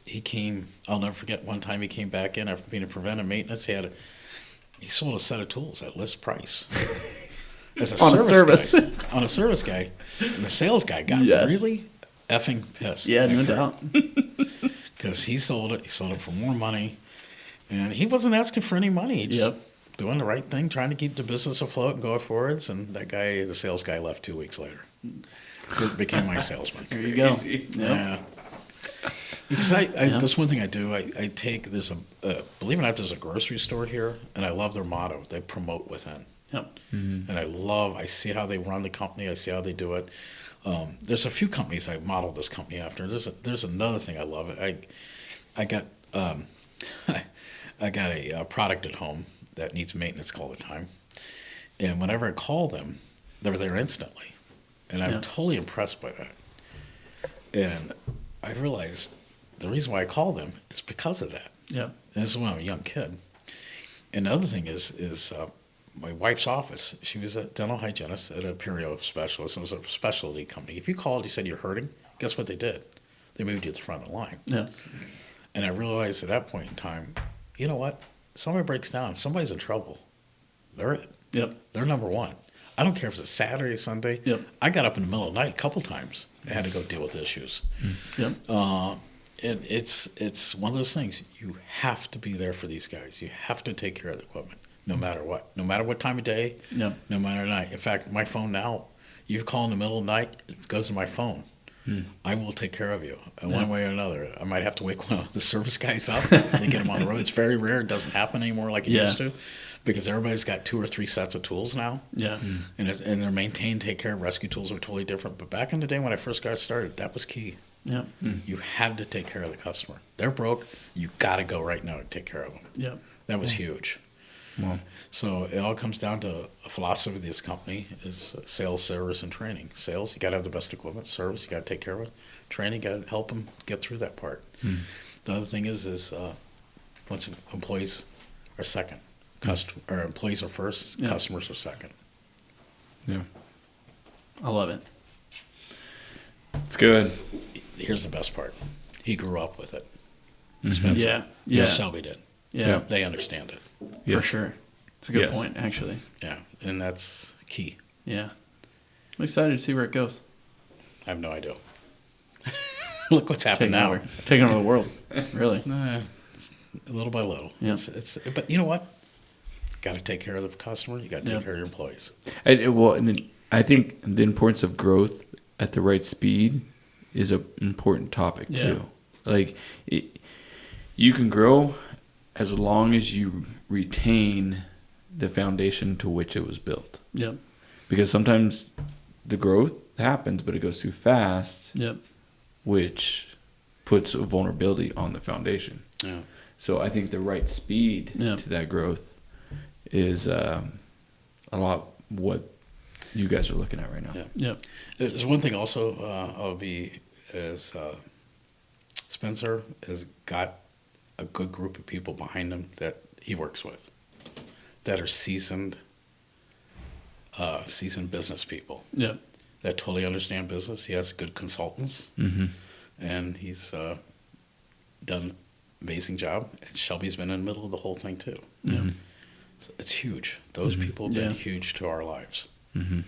He came, I'll never forget, one time he came back in after being a preventive maintenance. He sold a set of tools at list price. As a On a service. guy, on a service guy. And the sales guy got Yes. really effing pissed. Yeah, no doubt. Because he sold it for more money. And he wasn't asking for any money. He just doing the right thing, trying to keep the business afloat and going forwards. And that guy, the sales guy, left 2 weeks later. Kurt became my salesman. There you go. Crazy. Yep. Yeah. Because that's one thing I do. I take, believe it or not, there's a grocery store here, and I love their motto. They promote within. Yep. And I see how they run the company. I see how they do it. There's a few companies I modeled this company after. There's another thing I love. I got a product at home that needs maintenance all the time, and whenever I call them, they're there instantly, and I'm totally impressed by that. And I realized the reason why I call them is because of that. Yep. And this is when I'm a young kid. And the other thing is my wife's office. She was a dental hygienist at a perio specialist. It was a specialty company. If you called, you said you're hurting, guess what they did? They moved you to the front of the line. Yeah. And I realized at that point in time, you know what? Somebody breaks down, somebody's in trouble. They're it. Yep. They're number one. I don't care if it's a Saturday, Sunday. Yep. I got up in the middle of the night a couple times. I had to go deal with issues. Yep. And it's one of those things. You have to be there for these guys. You have to take care of the equipment, no matter what. No matter what time of day, Yep. no matter night. In fact, my phone now, you call in the middle of the night, it goes to my phone. I will take care of you one way or another. I might have to wake one of the service guys up and get them on the road. It's very rare. It doesn't happen anymore like it used to, because everybody's got 2 or 3 sets of tools now. Yeah. And they're maintained, take care of. Rescue tools are totally different. But back in the day when I first got started, that was key. Yeah. You had to take care of the customer. They're broke. You got to go right now and take care of them. Yeah. That was huge. Wow. So it all comes down to a philosophy of this company is sales, service, and training. Sales, you got to have the best equipment. Service, you got to take care of it. Training, you got to help them get through that part. The other thing is once employees are second, or employees are first, customers are second. Yeah. I love it. It's good. Here's the best part. He grew up with it. Yeah. Yeah. Shelby did. Yeah. They understand it. For Yes. sure. It's a good Yes. point, actually. Yeah, and that's key. Yeah. I'm excited to see where it goes. I have no idea. Look what's happened now. Taking over the world. Really. Little by little. Yeah. But you know what? Got to take care of the customer. You got to take Yeah. care of your employees. And I think the importance of growth at the right speed is an important topic too. Like you can grow as long as you retain the foundation to which it was built. Yep. Because sometimes the growth happens, but it goes too fast, Yep. which puts a vulnerability on the foundation. Yeah. So I think the right speed to that growth is a lot what you guys are looking at right now. Yeah. Yep. There's one thing also Spencer has got a good group of people behind him that he works with that are seasoned business people. Yep. That totally understand business. He has good consultants, Mm-hmm. and he's done amazing job. And Shelby's been in the middle of the whole thing too. Mm-hmm. So it's huge. Those people have been huge to our lives. Mm-hmm.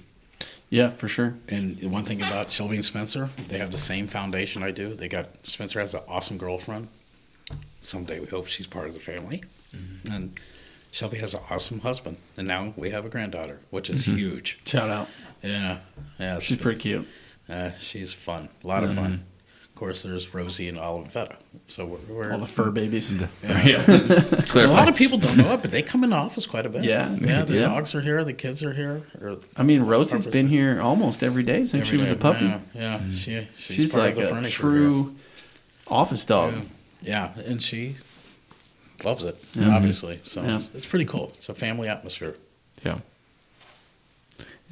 Yeah, for sure. And one thing about Shelby and Spencer, they have the same foundation I do. Spencer has an awesome girlfriend. Someday we hope she's part of the family. Mm-hmm. And Shelby has an awesome husband. And now we have a granddaughter, which is huge. Shout out. Yeah. She's pretty cute. She's fun. A lot of fun. Of course, there's Rosie and Olive and Feta. So we're all the fur babies. A lot of people don't know it, but they come in the office quite a bit. Yeah. The dogs are here. The kids are here. I mean, Rosie's been here almost every day since she was a puppy. Yeah. She's part like of the a true here. office dog. Yeah, and she loves it, obviously. So it's pretty cool. It's a family atmosphere. Yeah.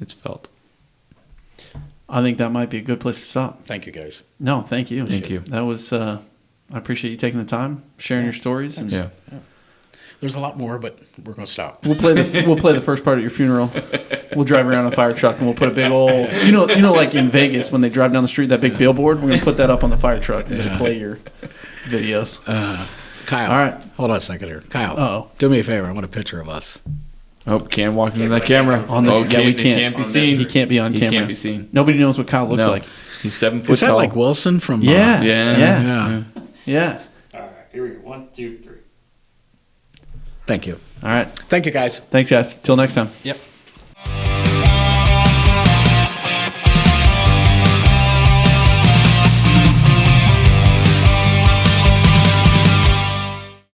It's felt. I think that might be a good place to stop. Thank you, guys. No, thank you. Thank you. That was, I appreciate you taking the time, sharing your stories. And Yeah. There's a lot more, but we're going to stop. We'll play the first part at your funeral. We'll drive around in a fire truck and we'll put a big old, you know, like in Vegas when they drive down the street, that big billboard. We're going to put that up on the fire truck and just play your videos. Kyle. All right. Hold on a second here. Kyle. Uh-oh. Do me a favor. I want a picture of us. Oh, Cam walking in that camera. We can't be seen. He can't be on camera. He can't be seen. Nobody knows what Kyle looks like. He's 7 foot Is that tall. like Wilson from... Yeah. Yeah. All right, here we go. 1, 2, 3. Thank you. All right. Thank you, guys. Thanks, guys. Till next time. Yep.